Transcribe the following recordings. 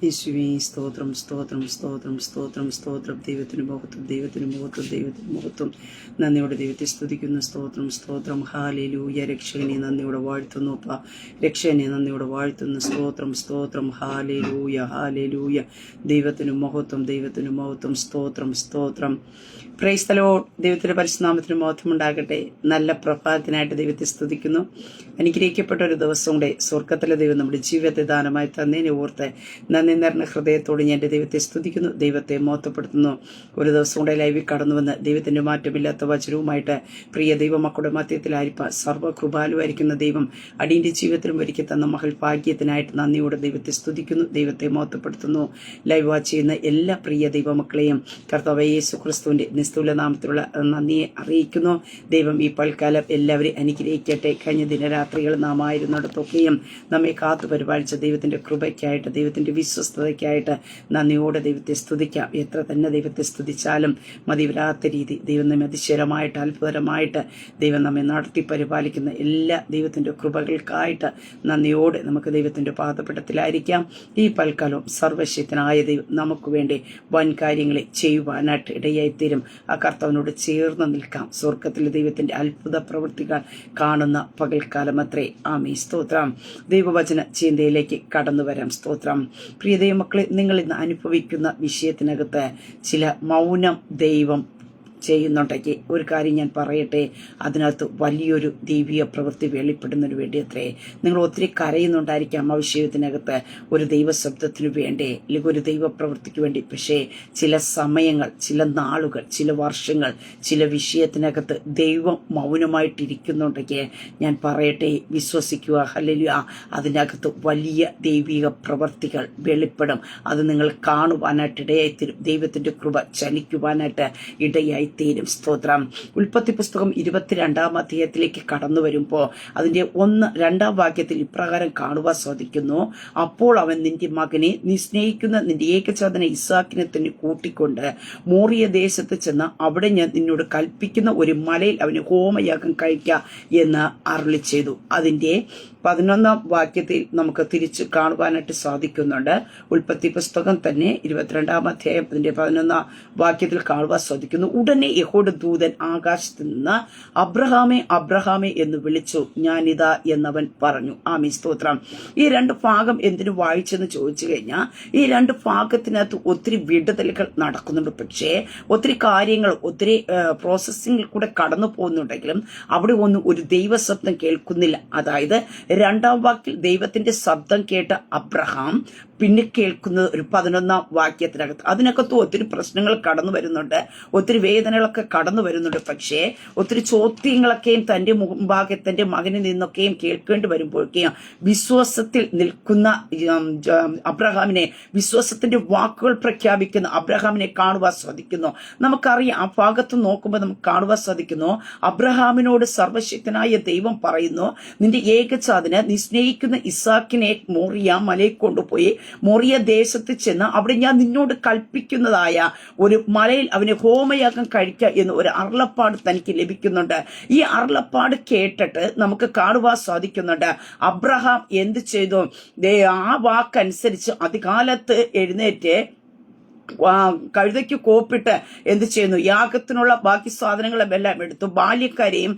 യേശുവേ സ്തോത്രം സ്തോത്രം സ്തോത്രം സ്തോത്രം സ്തോത്രം. ദൈവത്തിന് മഹത്വം, ദൈവത്തിന് മഹത്വം, ദൈവത്തിന് മഹത്വം. നന്ദിയോടെ ദൈവത്തെ സ്തുതിക്കുന്നു. സ്തോത്രം സ്തോത്രം. ഹാലേലൂയ. രക്ഷകനെ നന്ദിയോടെ വാഴ്ത്തുന്നു. രക്ഷകനെ നന്ദിയോടെ വാഴ്ത്തുന്നു. സ്തോത്രം സ്തോത്രം. Hallelujah hallelujah. ദൈവത്തിന് മഹത്വം, ദൈവത്തിന് മഹത്വം. സ്തോത്രം സ്തോത്രം. Praise the Lord. ദൈവത്തിന്റെ പരിശുദ്ധനാമത്തിന് മഹത്വം ഉണ്ടാകട്ടെ. നല്ല പ്രഭാതത്തിനായിട്ട് ദൈവത്തെ സ്തുതിക്കുന്നു. അനുഗ്രഹിക്കപ്പെട്ട ഒരു ദിവസം കൂടെ സ്വർഗത്തിലെ ദൈവം നമ്മുടെ ജീവിതത്തെ ദാനമായി തന്നതിനെ ഓർത്ത് നന്ദി നിറഞ്ഞ ഹൃദയത്തോട് ഞാൻ എൻ്റെ ദൈവത്തെ സ്തുതിക്കുന്നു, ദൈവത്തെ മഹത്വപ്പെടുത്തുന്നു. ഒരു ദിവസം കൂടെ ലൈവിൽ കടന്നു വന്ന് ദൈവത്തിന്റെ മാറ്റമില്ലാത്ത വചനവുമായിട്ട് പ്രിയ ദൈവമക്കളുടെ മധ്യത്തിലായിരിക്കാൻ സർവ്വകൃപാലുവായിരിക്കുന്ന ദൈവം അടിയന്റെ ജീവിതത്തിലും ഒരുക്കി തന്ന മകൾ ഭാഗ്യത്തിനായിട്ട് നന്ദിയോടെ ദൈവത്തെ സ്തുതിക്കുന്നു, ദൈവത്തെ മഹത്വപ്പെടുത്തുന്നു. ലൈവ് വാച്ച് ചെയ്യുന്ന എല്ലാ പ്രിയ ദൈവമക്കളെയും കർത്താവ് യേശു ക്രിസ്തുവിന്റെ നിസ്തുല നാമത്തിലുള്ള നന്ദിയെ അറിയിക്കുന്നു. ദൈവം ഈ പൽക്കാലം എല്ലാവരെയും അനുഗ്രഹിക്കട്ടെ. കഴിഞ്ഞ ദിനരാത്രികൾ നാം ആയിരുന്നിടത്തൊക്കെയും നമ്മെ കാത്തു പരിപാലിച്ച ദൈവത്തിന്റെ കൃപയ്ക്കായിട്ട്, ദൈവത്തിന്റെ വിശ്വസ്തതയ്ക്കായിട്ട് നന്ദിയോടെ ദൈവത്തെ സ്തുതിക്കാം. എത്ര തന്നെ ദൈവത്തെ സ്തുതിച്ചാലും മതിവരാത്ത രീതി ദൈവം നമ്മെ അതിശയമായിട്ട് അത്ഭുതകരമായിട്ട് ദൈവം നമ്മെ നടത്തി പരിപാലിക്കുന്ന എല്ലാ ദൈവത്തിന്റെ കൃപകൾക്കായിട്ട് നന്ദിയോടെ നമുക്ക് ദൈവത്തിന്റെ പാദപീഠത്തിലായിരിക്കാം. ഈ പൽക്കാലവും സർവശക്തനായ ദൈവം നമുക്ക് വേണ്ടി വൻ കാര്യങ്ങളെ ചെയ്യുവാനായിട്ട് ഇടയായിത്തീരും. ആ കർത്താവിനോട് ചേർന്ന് നിൽക്കാം. സ്വർഗത്തിലെ ദൈവത്തിന്റെ അത്ഭുത പ്രവൃത്തികൾ കാണുന്ന പകൽക്കാലം അത്രേ. ആമീൻ. സ്തോത്രം. ദൈവവചന ചിന്തയിലേക്ക് കടന്നു വരാം. സ്തോത്രം. പ്രിയ ദൈവമക്കളെ, നിങ്ങൾ ഇന്ന് അനുഭവിക്കുന്ന വിഷയത്തിനകത്ത് ചില മൗനം ദൈവം ചെയ്യുന്നുണ്ടെങ്കിൽ ഒരു കാര്യം ഞാൻ പറയട്ടെ, അതിനകത്ത് വലിയൊരു ദൈവീയ പ്രവൃത്തി വെളിപ്പെടുന്നതിന് വേണ്ടി അത്രേ. നിങ്ങൾ ഒത്തിരി കരയുന്നുണ്ടായിരിക്കാം ആ വിഷയത്തിനകത്ത് ഒരു ദൈവശബ്ദത്തിനു വേണ്ടി, അല്ലെങ്കിൽ ഒരു ദൈവപ്രവൃത്തിക്ക് വേണ്ടി. പക്ഷേ ചില സമയങ്ങൾ, ചില നാളുകൾ, ചില വർഷങ്ങൾ, ചില വിഷയത്തിനകത്ത് ദൈവം മൗനമായിട്ടിരിക്കുന്നുണ്ടെങ്കിൽ ഞാൻ പറയട്ടെ, വിശ്വസിക്കുക. ഹല്ലേലൂയ. അതിനകത്ത് വലിയ ദൈവിക പ്രവൃത്തികൾ വെളിപ്പെടും. അത് നിങ്ങൾ കാണുവാനായിട്ട് ഇടയായിത്തീരും. ദൈവത്തിന്റെ കൃപ ചലിക്കുവാനായിട്ട് ഇടയായി തീരും. സ്തോത്രം. ഉൽപ്പത്തി പുസ്തകം 22-ാം അധ്യായത്തിലേക്ക് കടന്നു വരുമ്പോൾ അതിന്റെ 1-2 വാക്യത്തിൽ ഇപ്രകാരം കാണുവാൻ സാധിക്കുന്നു. അപ്പോൾ അവൻ നിന്റെ മകനെ, നീ സ്നേഹിക്കുന്ന നിന്റെ ഏകജാതനെ ഇസ്ഹാക്കിനെ തന്നെ കൂട്ടിക്കൊണ്ട് മോറിയ ദേശത്ത് ചെന്ന് അവിടെ ഞാൻ നിന്നോട് കൽപ്പിക്കുന്ന ഒരു മലയിൽ അവന് ഹോമയാഗം കഴിക്ക എന്ന് അരുളി ചെയ്തു. അതിന്റെ 11-ാം വാക്യത്തിൽ നമുക്ക് തിരിച്ച് കാണുവാനായിട്ട് സാധിക്കുന്നുണ്ട്. ഉൽപ്പത്തി പുസ്തകം തന്നെ 22-ാം അധ്യായം അതിന്റെ 11-ാം വാക്യത്തിൽ കാണുവാൻ സാധിക്കുന്നു. ഉടനെ യഹോവയുടെ ദൂതൻ ആകാശത്ത് നിന്ന് അബ്രഹാമേ അബ്രഹാമേ എന്ന് വിളിച്ചു. ഞാനിതാ എന്നവൻ പറഞ്ഞു. ആമീൻ. സ്തോത്രം. ഈ 2 ഭാഗം എന്തിനു വായിച്ചെന്ന് ചോദിച്ചു കഴിഞ്ഞാൽ ഈ 2 ഭാഗത്തിനകത്ത് ഒത്തിരി വിടുതലുകൾ നടക്കുന്നുണ്ട്. പക്ഷേ ഒത്തിരി കാര്യങ്ങൾ, ഒത്തിരി പ്രോസസ്സിംഗിൽ കൂടെ കടന്നു പോകുന്നുണ്ടെങ്കിലും അവിടെ ഒന്നും ഒരു ദൈവശബ്ദം കേൾക്കുന്നില്ല. അതായത് 2-ാം വാക്കിൽ ദൈവത്തിന്റെ ശബ്ദം കേട്ട അബ്രഹാം പിന്നെ കേൾക്കുന്നത് ഒരു 11-ാം വാക്യത്തിനകത്ത്. അതിനകത്ത് ഒത്തിരി പ്രശ്നങ്ങൾ കടന്നു വരുന്നുണ്ട്, ഒത്തിരി വേദനകളൊക്കെ കടന്നു വരുന്നുണ്ട്. പക്ഷേ ഒത്തിരി ചോദ്യങ്ങളൊക്കെയും തന്റെ മുമ്പാകെ തന്റെ മകനിൽ നിന്നൊക്കെയും കേൾക്കേണ്ടി വരുമ്പോഴൊക്കെയും വിശ്വാസത്തിൽ നിൽക്കുന്ന അബ്രഹാമിനെ, വിശ്വാസത്തിന്റെ വാക്കുകൾ പ്രഖ്യാപിക്കുന്ന അബ്രഹാമിനെ കാണുവാൻ സാധിക്കുന്നു. നമുക്കറിയാം, ആ ഭാഗത്ത് നോക്കുമ്പോൾ നമുക്ക് കാണുവാൻ സാധിക്കുന്നു, അബ്രഹാമിനോട് സർവശക്തനായ ദൈവം പറയുന്നു, നിന്റെ ഏകജാതന്, നീ സ്നേഹിക്കുന്ന ഇസ്ഹാക്കിനെ മോറിയ മലയിൽ കൊണ്ടുപോയി മോറിയ ദേശത്ത് ചെന്ന് അവിടെ ഞാൻ നിന്നോട് കൽപ്പിക്കുന്നതായ ഒരു മലയിൽ അവന് ഹോമയാഗം കഴിക്കുക എന്ന് ഒരു അരുളപ്പാട് തനിക്ക് ലഭിക്കുന്നുണ്ട്. ഈ അരുളപ്പാട് കേട്ടിട്ട് നമുക്ക് കാണുവാൻ സാധിക്കുന്നുണ്ട്, അബ്രഹാം എന്ത് ചെയ്തു? ആ വാക്കനുസരിച്ച് അതികാലത്ത് എഴുന്നേറ്റ് കഴുതയ്ക്ക് കോപ്പിട്ട് എന്ത് ചെയ്യുന്നു? യാഗത്തിനുള്ള ബാക്കി സാധനങ്ങളെല്ലാം എടുത്തു ബാല്യക്കാരെയും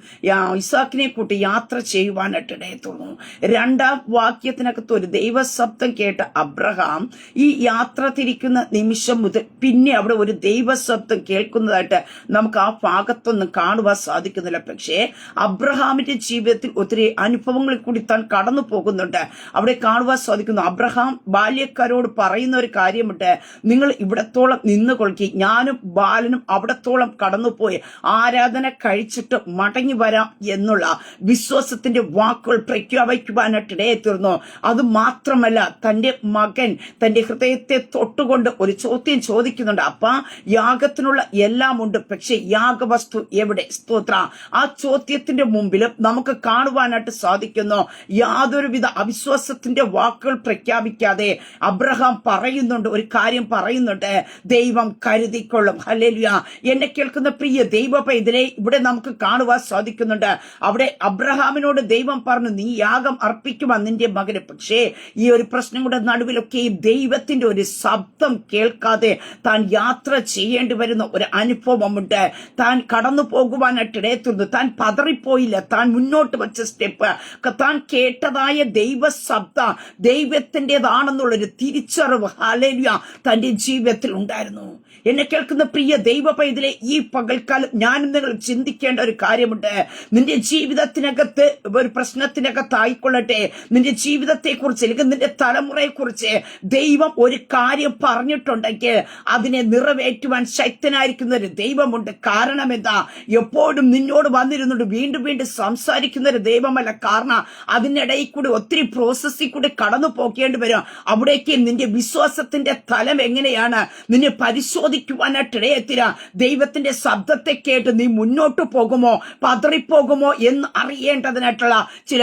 ഇസ്ഹാക്കിനെ കൂട്ടി യാത്ര ചെയ്യുവാനായിട്ട് ഇടയത്തുന്നു. 2-ാം വാക്യത്തിനകത്ത് ഒരു ദൈവശബ്ദം കേട്ട അബ്രഹാം ഈ യാത്ര തിരിക്കുന്ന നിമിഷം മുതൽ പിന്നെ അവിടെ ഒരു ദൈവശബ്ദം കേൾക്കുന്നതായിട്ട് നമുക്ക് ആ ഭാഗത്തൊന്നും കാണുവാൻ സാധിക്കുന്നില്ല. പക്ഷേ അബ്രഹാമിന്റെ ജീവിതത്തിൽ ഒത്തിരി അനുഭവങ്ങളിൽ കൂടി താൻ കടന്നു പോകുന്നുണ്ട്. അവിടെ കാണുവാൻ സാധിക്കുന്നു, അബ്രഹാം ബാല്യക്കാരോട് പറയുന്ന ഒരു കാര്യമുണ്ട്, നിങ്ങൾ ഇവിടത്തോളം നിന്നുകൊള്ളുക, ഞാനും ബാലനും അവിടത്തോളം കടന്നുപോയി ആരാധന കഴിച്ചിട്ട് മടങ്ങി വരാം എന്നുള്ള വിശ്വാസത്തിന്റെ വാക്കുകൾ പ്രഖ്യാപിക്കുവാനായിട്ട് ഇടയെത്തീർന്നു. അത് മാത്രമല്ല, തന്റെ മകൻ തന്റെ ഹൃദയത്തെ തൊട്ടുകൊണ്ട് ഒരു ചോദ്യം ചോദിക്കുന്നുണ്ട്. അപ്പ യാഗത്തിനുള്ള എല്ലാം ഉണ്ട്, പക്ഷെ യാഗവസ്തു എവിടെ? സ്തോത്ര. ആ ചോദ്യത്തിന്റെ മുമ്പിൽ നമുക്ക് കാണുവാനായിട്ട് സാധിക്കുന്നു, യാതൊരുവിധ അവിശ്വാസത്തിന്റെ വാക്കുകൾ പ്രഖ്യാപിക്കാതെ അബ്രഹാം പറയുന്നുണ്ട്, ഒരു കാര്യം പറയുന്നുണ്ട്, ഇരിക്കുന്നുണ്ട്. ദൈവം കരുതിക്കൊള്ളും. ഹല്ലേലൂയ. എന്നെ കേൾക്കുന്ന പ്രിയ ദൈവ പൈതലെ, ഇവിടെ നമുക്ക് കാണുവാൻ സാധിക്കുന്നുണ്ട്. അവിടെ അബ്രഹാമിനോട് ദൈവം പറഞ്ഞു, നീ യാഗം അർപ്പിക്കുവാൻ നിന്റെ മകന്. പക്ഷേ ഈ ഒരു പ്രശ്നങ്ങളുടെ നടുവിലൊക്കെ ദൈവത്തിന്റെ ഒരു ശബ്ദം കേൾക്കാതെ താൻ യാത്ര ചെയ്യേണ്ടി വരുന്ന ഒരു അനുഭവമുണ്ട്. താൻ കടന്നു പോകുവാനായിട്ട് ഇടയത്തുന്നു. താൻ പതറിപ്പോയില്ല. താൻ മുന്നോട്ട് വെച്ച സ്റ്റെപ്പ്, താൻ കേട്ടതായ ദൈവ ശബ്ദം ദൈവത്തിൻ്റെതാണെന്നുള്ളൊരു തിരിച്ചറിവ് ഹല്ലേലൂയ തന്റെ ജീവിതത്തിൽ ഉണ്ടായിരുന്നു. എന്നെ കേൾക്കുന്ന പ്രിയ ദൈവ പൈതലെ, ഈ പകൽക്കാലം ഞാനും നിങ്ങൾ ചിന്തിക്കേണ്ട ഒരു കാര്യമുണ്ട്. നിന്റെ ജീവിതത്തിനകത്ത് ഒരു പ്രശ്നത്തിനകത്തായിക്കൊള്ളട്ടെ, നിന്റെ ജീവിതത്തെക്കുറിച്ച് അല്ലെങ്കിൽ നിന്റെ തലമുറയെക്കുറിച്ച് ദൈവം ഒരു കാര്യം പറഞ്ഞിട്ടുണ്ടെങ്കിൽ അതിനെ നിറവേറ്റുവാൻ ശക്തനായിരിക്കുന്ന ഒരു ദൈവമുണ്ട്. കാരണം എന്താ? എപ്പോഴും നിന്നോട് വന്നിരുന്നുണ്ട് വീണ്ടും വീണ്ടും സംസാരിക്കുന്ന ഒരു ദൈവമല്ല. കാരണം അതിനിടയിൽ കൂടി ഒത്തിരി പ്രോസസ്സിൽ കൂടി കടന്നു പോകേണ്ടി വരും. അവിടേക്ക് നിന്റെ വിശ്വാസത്തിന്റെ തലം എങ്ങനെയാണ് നിന്നെ പരിശോധിക്കുവാനായിട്ട് ഇടയെത്തില്ല. ദൈവത്തിന്റെ ശബ്ദത്തെ കേട്ട് നീ മുന്നോട്ട് പോകുമോ പതറിപ്പോകുമോ എന്ന് അറിയേണ്ടതിനായിട്ടുള്ള ചില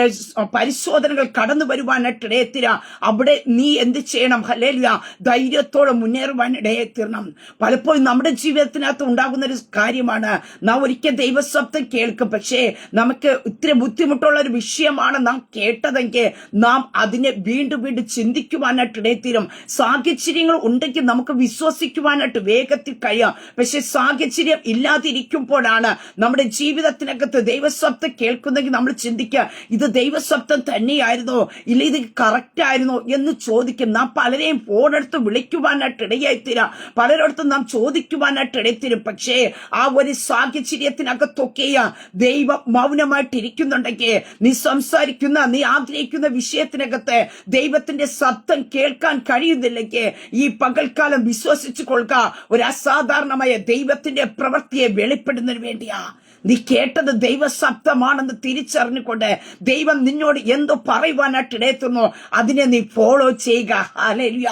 പരിശോധനകൾ കടന്നു വരുവാനായിട്ട് ഇടയെത്തില്ല. അവിടെ നീ എന്ത് ചെയ്യണം? ഹല്ലേലൂയ. ധൈര്യത്തോടെ മുന്നേറുവാൻ ഇടയെത്തിരണം. പലപ്പോഴും നമ്മുടെ ജീവിതത്തിനകത്ത് ഉണ്ടാകുന്ന ഒരു കാര്യമാണ്, നാം ഒരിക്കൽ ദൈവശബ്ദം കേൾക്കും, പക്ഷേ നമുക്ക് ഇത്തിരി ബുദ്ധിമുട്ടുള്ള ഒരു വിഷയമാണ് നാം കേട്ടതെങ്കിൽ നാം അതിനെ വീണ്ടും വീണ്ടും ചിന്തിക്കുവാനായിട്ട് ഇടയെത്തിരും. സാഹചര്യങ്ങൾ ഉണ്ടെങ്കിൽ നമുക്ക് വിശ്വസിക്കുവാനായിട്ട് വേഗത്തിൽ കഴിയാം. പക്ഷെ സാഹചര്യം ഇല്ലാതിരിക്കുമ്പോഴാണ് നമ്മുടെ ജീവിതത്തിനകത്ത് ദൈവശബ്ദം കേൾക്കുന്നെങ്കിൽ നമ്മൾ ചിന്തിക്കുക, ഇത് ദൈവശബ്ദം തന്നെയായിരുന്നോ, ഇല്ല ഇത് കറക്റ്റ് ആയിരുന്നോ എന്ന് ചോദിക്കും. നാം പലരെയും ഫോണെടുത്ത് വിളിക്കുവാനായിട്ട് ഇടയായിത്തീരാം, പലരിടത്തും നാം ചോദിക്കുവാനായിട്ട് ഇടയത്തീരും. പക്ഷേ ആ ഒരു സാഹചര്യത്തിനകത്തൊക്കെയ ദൈവം മൗനമായിട്ടിരിക്കുന്നുണ്ടെങ്കിൽ, നീ സംസാരിക്കുന്ന നീ ആഗ്രഹിക്കുന്ന വിഷയത്തിനകത്ത് ദൈവത്തിന്റെ ശബ്ദം കേൾക്കാൻ കഴിയുന്നില്ലെങ്കിൽ ഈ പകൽക്കാലം വിശ്വസിച്ചു കൊള്ളുക, ഒരു അസാധാരണമായ ദൈവത്തിന്റെ പ്രവൃത്തിയെ വെളിപ്പെടുന്നതിന് വേണ്ടിയാ. നീ കേട്ടത് ദൈവശബ്ദമാണെന്ന് തിരിച്ചറിഞ്ഞുകൊണ്ട് ദൈവം നിന്നോട് എന്തോ പറയുവാനായിട്ട് ഇടയത്തുന്നു, അതിനെ നീ ഫോളോ ചെയ്യുക. ഹല്ലേലൂയ.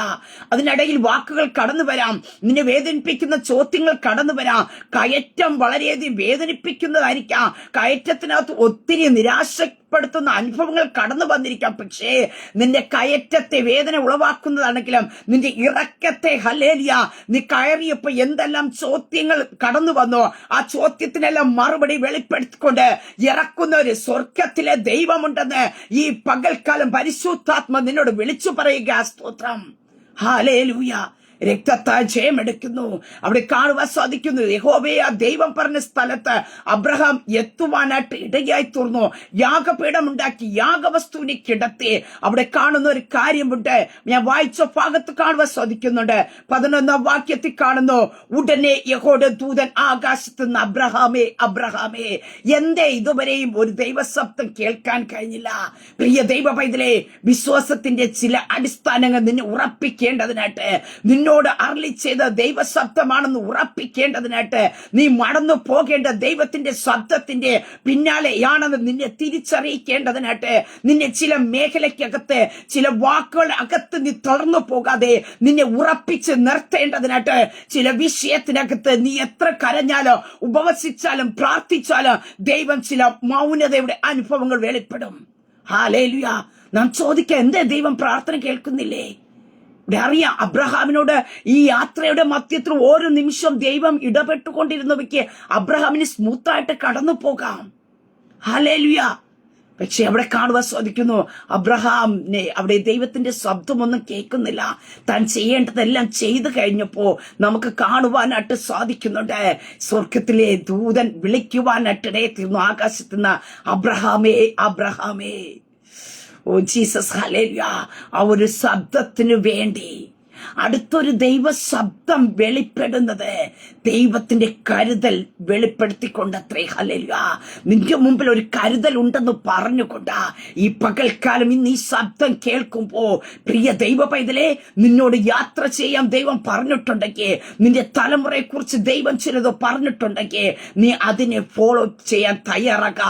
അതിനിടയിൽ വാക്കുകൾ കടന്നു വരാം, നിന്നെ വേദനിപ്പിക്കുന്ന ചോദ്യങ്ങൾ കടന്നു വരാം. കയറ്റം വളരെയധികം വേദനിപ്പിക്കുന്നതായിരിക്കാം. കയറ്റത്തിനകത്ത് ഒത്തിരി നിരാശപ്പെടുത്തുന്ന അനുഭവങ്ങൾ കടന്നു വന്നിരിക്കാം. പക്ഷേ നിന്റെ കയറ്റത്തെ വേദന ഉളവാക്കുന്നതാണെങ്കിലും നിന്റെ ഇറക്കത്തെ ഹല്ലേലൂയ നീ കയറിയപ്പോ എന്തെല്ലാം ചോദ്യങ്ങൾ കടന്നു വന്നോ ആ ചോദ്യത്തിനെല്ലാം മറുപടി വെളിപ്പെടുത്തിക്കൊണ്ട് ഇറക്കുന്ന ഒരു സ്വർഗത്തിലെ ദൈവമുണ്ടെന്ന് ഈ പകൽക്കാലം പരിശുദ്ധാത്മ നിന്നോട് വിളിച്ചു പറയുക. സ്തോത്രം. ഹല്ലേലൂയ. രക്തത്താൽ ജയമെടുക്കുന്നു. അവിടെ കാണുവാൻ സാധിക്കുന്നു, യഹോവേ ആ ദൈവം പറഞ്ഞ സ്ഥലത്ത് അബ്രഹാം എത്തുവാനായിട്ട് ഇടയായി തീർന്നു. യാഗപീഠം ഉണ്ടാക്കി യാഗവസ്തുവിനെ കിടത്തി. അവിടെ കാണുന്ന ഒരു കാര്യമുണ്ട്, ഞാൻ വായിച്ച ഭാഗത്ത് കാണുവാൻ സാധിക്കുന്നുണ്ട്. 11-ാം വാക്യത്തിൽ കാണുന്നു, ഉടനെ യഹോവയുടെ ദൂതൻ ആകാശത്ത് നിന്ന് അബ്രഹാമേ അബ്രഹാമേ. എന്തേ ഇതുവരെയും ഒരു ദൈവശബ്ദം കേൾക്കാൻ കഴിഞ്ഞില്ല? പ്രിയ ദൈവ പൈതലേ, വിശ്വാസത്തിന്റെ ചില അടിസ്ഥാനങ്ങൾ നിന്നെ ഉറപ്പിക്കേണ്ടതിനായിട്ട്, നിന്നോട് അരുളി ചെയ്ത ദൈവശബ്ദമാണെന്ന് ഉറപ്പിക്കേണ്ടതിനായിട്ട്, നീ മടന്നു പോകേണ്ട ദൈവത്തിന്റെ ശബ്ദത്തിന്റെ പിന്നാലെയാണെന്ന് നിന്നെ തിരിച്ചറിയിക്കേണ്ടതിനായിട്ട്, നിന്നെ ചില മേഖലയ്ക്കകത്ത് ചില വാക്കുകൾ അകത്ത് നീ തളർന്നു പോകാതെ നിന്നെ ഉറപ്പിച്ച് നിർത്തേണ്ടതിനായിട്ട്, ചില വിഷയത്തിനകത്ത് നീ എത്ര കരഞ്ഞാലോ ഉപവസിച്ചാലും പ്രാർത്ഥിച്ചാലും ദൈവം ചില മൗനതയുടെ അനുഭവങ്ങൾ വെളിപ്പെടും. ഹല്ലേലൂയ. നാം ചോദിക്കാം, എന്തേ ദൈവം പ്രാർത്ഥന കേൾക്കുന്നില്ലേ? ഇവിടെ അറിയാം, അബ്രഹാമിനോട് ഈ യാത്രയുടെ മധ്യത്തിൽ ഓരോ നിമിഷം ദൈവം ഇടപെട്ടുകൊണ്ടിരുന്നവയ്ക്ക് അബ്രഹാമിന് സ്മൂത്തായിട്ട് കടന്നു പോകാം. ഹല്ലേലൂയ. പക്ഷെ അവിടെ കാണുവാൻ സാധിക്കുന്നു, അബ്രഹാമിനെ അവിടെ ദൈവത്തിന്റെ ശബ്ദമൊന്നും കേൾക്കുന്നില്ല. താൻ ചെയ്യേണ്ടതെല്ലാം ചെയ്തു കഴിഞ്ഞപ്പോ നമുക്ക് കാണുവാനായിട്ട് സാധിക്കുന്നുണ്ട്, സ്വർഗത്തിലെ ദൂതൻ വിളിക്കുവാനായിട്ട് ഇടയെത്തിരുന്നു ആകാശത്തുനിന്ന്, അബ്രഹാമേ അബ്രഹാമേ. Oh Jesus. ഹല്ലേലൂയ. ആ ഒരു ശബ്ദത്തിനു വേണ്ടി അടുത്തൊരു ദൈവ ശബ്ദം വെളിപ്പെടുന്നത് ദൈവത്തിന്റെ കരുതൽ വെളിപ്പെടുത്തിക്കൊണ്ടത്രേ. ഹല്ലേലൂയ. നിന്റെ മുമ്പിൽ ഒരു കരുതൽ ഉണ്ടെന്ന് പറഞ്ഞുകൊണ്ടാ ഈ പകൽക്കാലം ഇന്ന് ഈ ശബ്ദം കേൾക്കുമ്പോ പ്രിയ ദൈവ പൈതലേ, നിന്നോട് യാത്ര ചെയ്യാൻ ദൈവം പറഞ്ഞിട്ടുണ്ടെങ്കിൽ, നിന്റെ തലമുറയെ കുറിച്ച് ദൈവം ചിലത് പറഞ്ഞിട്ടുണ്ടെങ്കിൽ നീ അതിനെ ഫോളോ ചെയ്യാൻ തയ്യാറാക.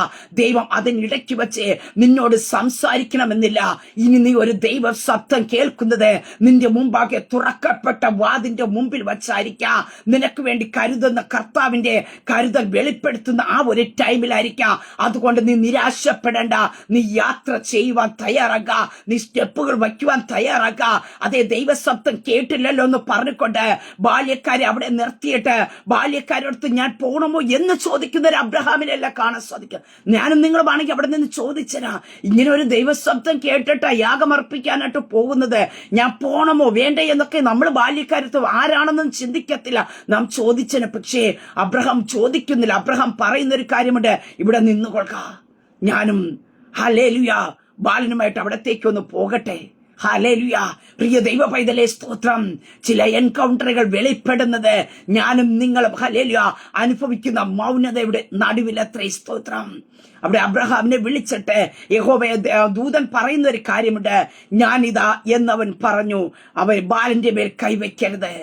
ദൈവം അതിനിടയ്ക്ക് വെച്ച് നിന്നോട് സംസാരിക്കണമെന്നില്ല. ഇനി നീ ഒരു ദൈവ ശബ്ദം കേൾക്കുന്നത് നിന്റെ മുമ്പാകെ ഒരുപക്ഷെ തുറക്കപ്പെട്ട വാതിന്റെ മുമ്പിൽ വച്ചായിരിക്കാം നിനക്ക് വേണ്ടി കരുതുന്ന കർത്താവിന്റെ കരുതൽ വെളിപ്പെടുത്തുന്ന ആ ഒരു ടൈമിലായിരിക്കാം. അതുകൊണ്ട് നീ നിരാശപ്പെടേണ്ട. നീ യാത്ര ചെയ്യുവാൻ തയ്യാറാക, നീ സ്റ്റെപ്പുകൾ വയ്ക്കുവാൻ തയ്യാറാക. അതേ, ദൈവശബ്ദം കേട്ടില്ലല്ലോ എന്ന് പറഞ്ഞുകൊണ്ട് ബാല്യക്കാരെ അവിടെ നിർത്തിയിട്ട് ബാല്യക്കാരോടത്ത് ഞാൻ പോകണമോ എന്ന് ചോദിക്കുന്ന ഒരു അബ്രഹാമിനെല്ലാം കാണാൻ സാധിക്കും. ഞാനും നിങ്ങളുമാണെങ്കിൽ അവിടെ നിന്ന് ചോദിച്ചരാ, ഇങ്ങനെ ഒരു ദൈവശബ്ദം കേട്ടിട്ട് യാഗമർപ്പിക്കാനായിട്ട് പോകുന്നത്, ഞാൻ പോണമോ വേണ്ടേ എന്നൊക്കെ നമ്മൾ ബാല്യക്കാരത്ത് ആരാണെന്നും ചിന്തിക്കത്തില്ല, നാം ചോദിച്ചന്. പക്ഷേ അബ്രഹാം ചോദിക്കുന്നില്ല. അബ്രഹാം പറയുന്ന ഒരു കാര്യമുണ്ട്, ഇവിടെ നിന്നുകൊള്ളുക, ഞാനും ഹല്ലേലൂയ ബാലനുമായിട്ട് അവിടത്തേക്കൊന്ന് പോകട്ടെ. ഹല്ലേലൂയ. പ്രിയ ദൈവ പൈതലേ, സ്തോത്രം. ചില എൻകൗണ്ടറുകൾ വെളിപ്പെടുന്നത് ഞാനും നിങ്ങളും ഹല്ലേലൂയ അനുഭവിക്കുന്ന മൗനതയുടെ നടുവിലത്രേ. സ്തോത്രം. അവിടെ അബ്രഹാമിനെ വിളിച്ചിട്ട് യഹോവയെ ദൂതൻ പറയുന്ന ഒരു കാര്യമുണ്ട്, ഞാനിതാ എന്നവൻ പറഞ്ഞു, അവൻ ബാലന്റെ മേൽ കൈവയ്ക്കരുത്,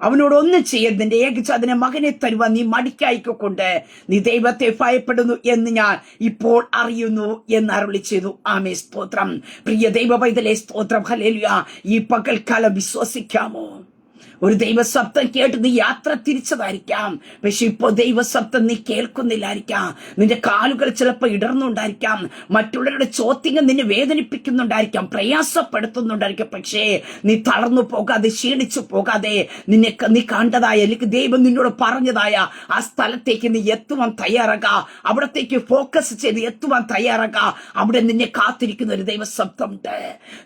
അവനോട് ഒന്നും ചെയ്യരുത്, നിന്റെ ഏകജാതനെ മകനെ തരുവാൻ നീ മടിക്കായിക്കൊണ്ട് നീ ദൈവത്തെ ഭയപ്പെടുന്നു എന്ന് ഞാൻ ഇപ്പോൾ അറിയുന്നു എന്ന് അരുളി ചെയ്തു. ആമേ, സ്തോത്രം. പ്രിയ ദൈവ പൈതലേ, സ്തോത്രം. ഹല്ലേലൂയ. ഈ പകൽക്കാലം വിശ്വസിക്കാമോ? ഒരു ദൈവശബ്ദം കേട്ട് നീ യാത്ര തിരിച്ചതായിരിക്കാം, പക്ഷെ ഇപ്പോ ദൈവശബ്ദം നീ കേൾക്കുന്നില്ലായിരിക്കാം. നിന്റെ കാലുകൾ ചിലപ്പോൾ ഇടർന്നുണ്ടായിരിക്കാം, മറ്റുള്ളവരുടെ ചോദ്യങ്ങൾ നിന്നെ വേദനിപ്പിക്കുന്നുണ്ടായിരിക്കാം, പ്രയാസപ്പെടുത്തുന്നുണ്ടായിരിക്കാം. പക്ഷേ നീ തളർന്നു പോകാതെ, ക്ഷീണിച്ചു പോകാതെ, നീ കണ്ടതായ അല്ലെങ്കിൽ ദൈവം നിന്നോട് പറഞ്ഞതായ ആ സ്ഥലത്തേക്ക് നീ എത്തുവാൻ തയ്യാറാക. അവിടത്തേക്ക് ഫോക്കസ് ചെയ്ത് എത്തുവാൻ തയ്യാറാക. അവിടെ നിന്നെ കാത്തിരിക്കുന്ന ഒരു ദൈവശബ്ദമുണ്ട്,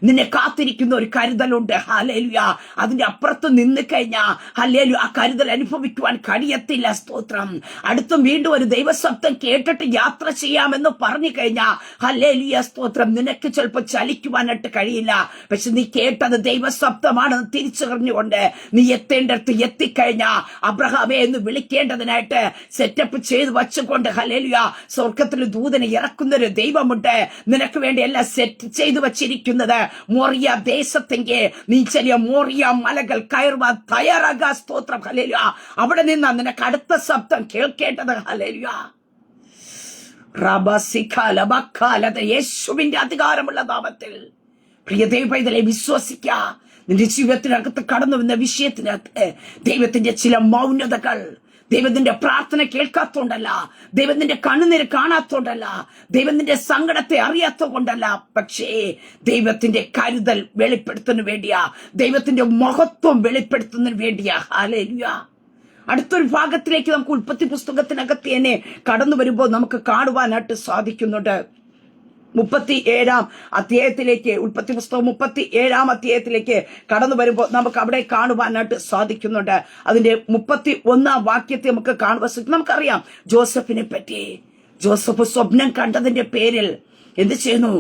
നിന്നെ കാത്തിരിക്കുന്ന ഒരു കരുതലുണ്ട്. ഹല്ലേലൂയ. അതിന്റെ അപ്പുറത്ത് നിന്ന് കഴിഞ്ഞാ ഹല്ലേലൂയ ആ കരുതൽ അനുഭവിക്കുവാൻ കഴിയത്തില്ല. സ്തോത്രം. അടുത്തും വീണ്ടും ഒരു ദൈവശബ്ദം കേട്ടിട്ട് യാത്ര ചെയ്യാമെന്ന് പറഞ്ഞു കഴിഞ്ഞാ ഹല്ലേലൂയ, സ്തോത്രം, നിനക്ക് ചിലപ്പോൾ ചലിക്കുവാനായിട്ട് കഴിയില്ല. പക്ഷെ നീ കേട്ടത് ദൈവശബ്ദമാണെന്ന് തിരിച്ചറിഞ്ഞുകൊണ്ട് നീ എത്തേണ്ടടുത്ത് എത്തിക്കഴിഞ്ഞാ അബ്രഹാമേ എന്ന് വിളിക്കേണ്ടതിനായിട്ട് സെറ്റപ്പ് ചെയ്ത് വച്ചുകൊണ്ട് ഹല്ലേലൂയ സ്വർഗത്തിൽ ദൂതനെ ഇറക്കുന്ന ഒരു ദൈവമുണ്ട്. നിനക്ക് വേണ്ടി എല്ലാം സെറ്റ് ചെയ്തു വച്ചിരിക്കുന്നത് മോറിയ ദേശത്തെങ്കിൽ നീ ചെറിയ മോറിയ മലകൾ കയറുവാൻ തയ്യാറാകാ. സ്തോത്രം. ഹല്ലേലൂയ. അവിടെ നിന്നാ നിനക്ക് അടുത്ത ശബ്ദം കേൾക്കേണ്ടത്. ഹല്ലേലൂയ. യേശുവിന്റെ അധികാരമുള്ള നാമത്തിൽ പ്രിയ ദൈവപൈതലെ വിശ്വസിക്ക. നിന്റെ ജീവിതത്തിനകത്ത് കടന്നു വന്ന വിഷയത്തിനകത്ത് ദൈവത്തിന്റെ ചില മൗനതകൾ, ദൈവത്തിന്റെ പ്രാർത്ഥന കേൾക്കാത്തോണ്ടല്ല, ദൈവത്തിന്റെ കണ്ണുനീര് കാണാത്തോണ്ടല്ല, ദൈവത്തിന്റെ സങ്കടത്തെ അറിയാത്തത് കൊണ്ടല്ല, പക്ഷേ ദൈവത്തിന്റെ കരുതൽ വെളിപ്പെടുത്തുന്നതിന് വേണ്ടിയാ, ദൈവത്തിന്റെ മഹത്വം വെളിപ്പെടുത്തുന്നതിന് വേണ്ടിയാ. ഹല്ലേലൂയ. അടുത്തൊരു ഭാഗത്തിലേക്ക് നമുക്ക് ഉൽപ്പത്തി പുസ്തകത്തിനകത്ത് തന്നെ കടന്നു വരുമ്പോൾ നമുക്ക് കാണുവാനായിട്ട് സാധിക്കുന്നുണ്ട്. 37 അധ്യായത്തിലേക്ക്, ഉൽപ്പത്തി പുസ്തകം 37 അധ്യായത്തിലേക്ക് കടന്നു വരുമ്പോൾ നമുക്ക് അവിടെ കാണുവാനായിട്ട് സാധിക്കുന്നുണ്ട്. അതിന്റെ 31 വാക്യത്തെ നമുക്ക് കാണുവാൻ സാധിക്കും. നമുക്കറിയാം ജോസഫിനെ പറ്റി. ജോസഫ് സ്വപ്നം കണ്ടതിന്റെ പേരിൽ എന്ത് ചെയ്യുന്നു?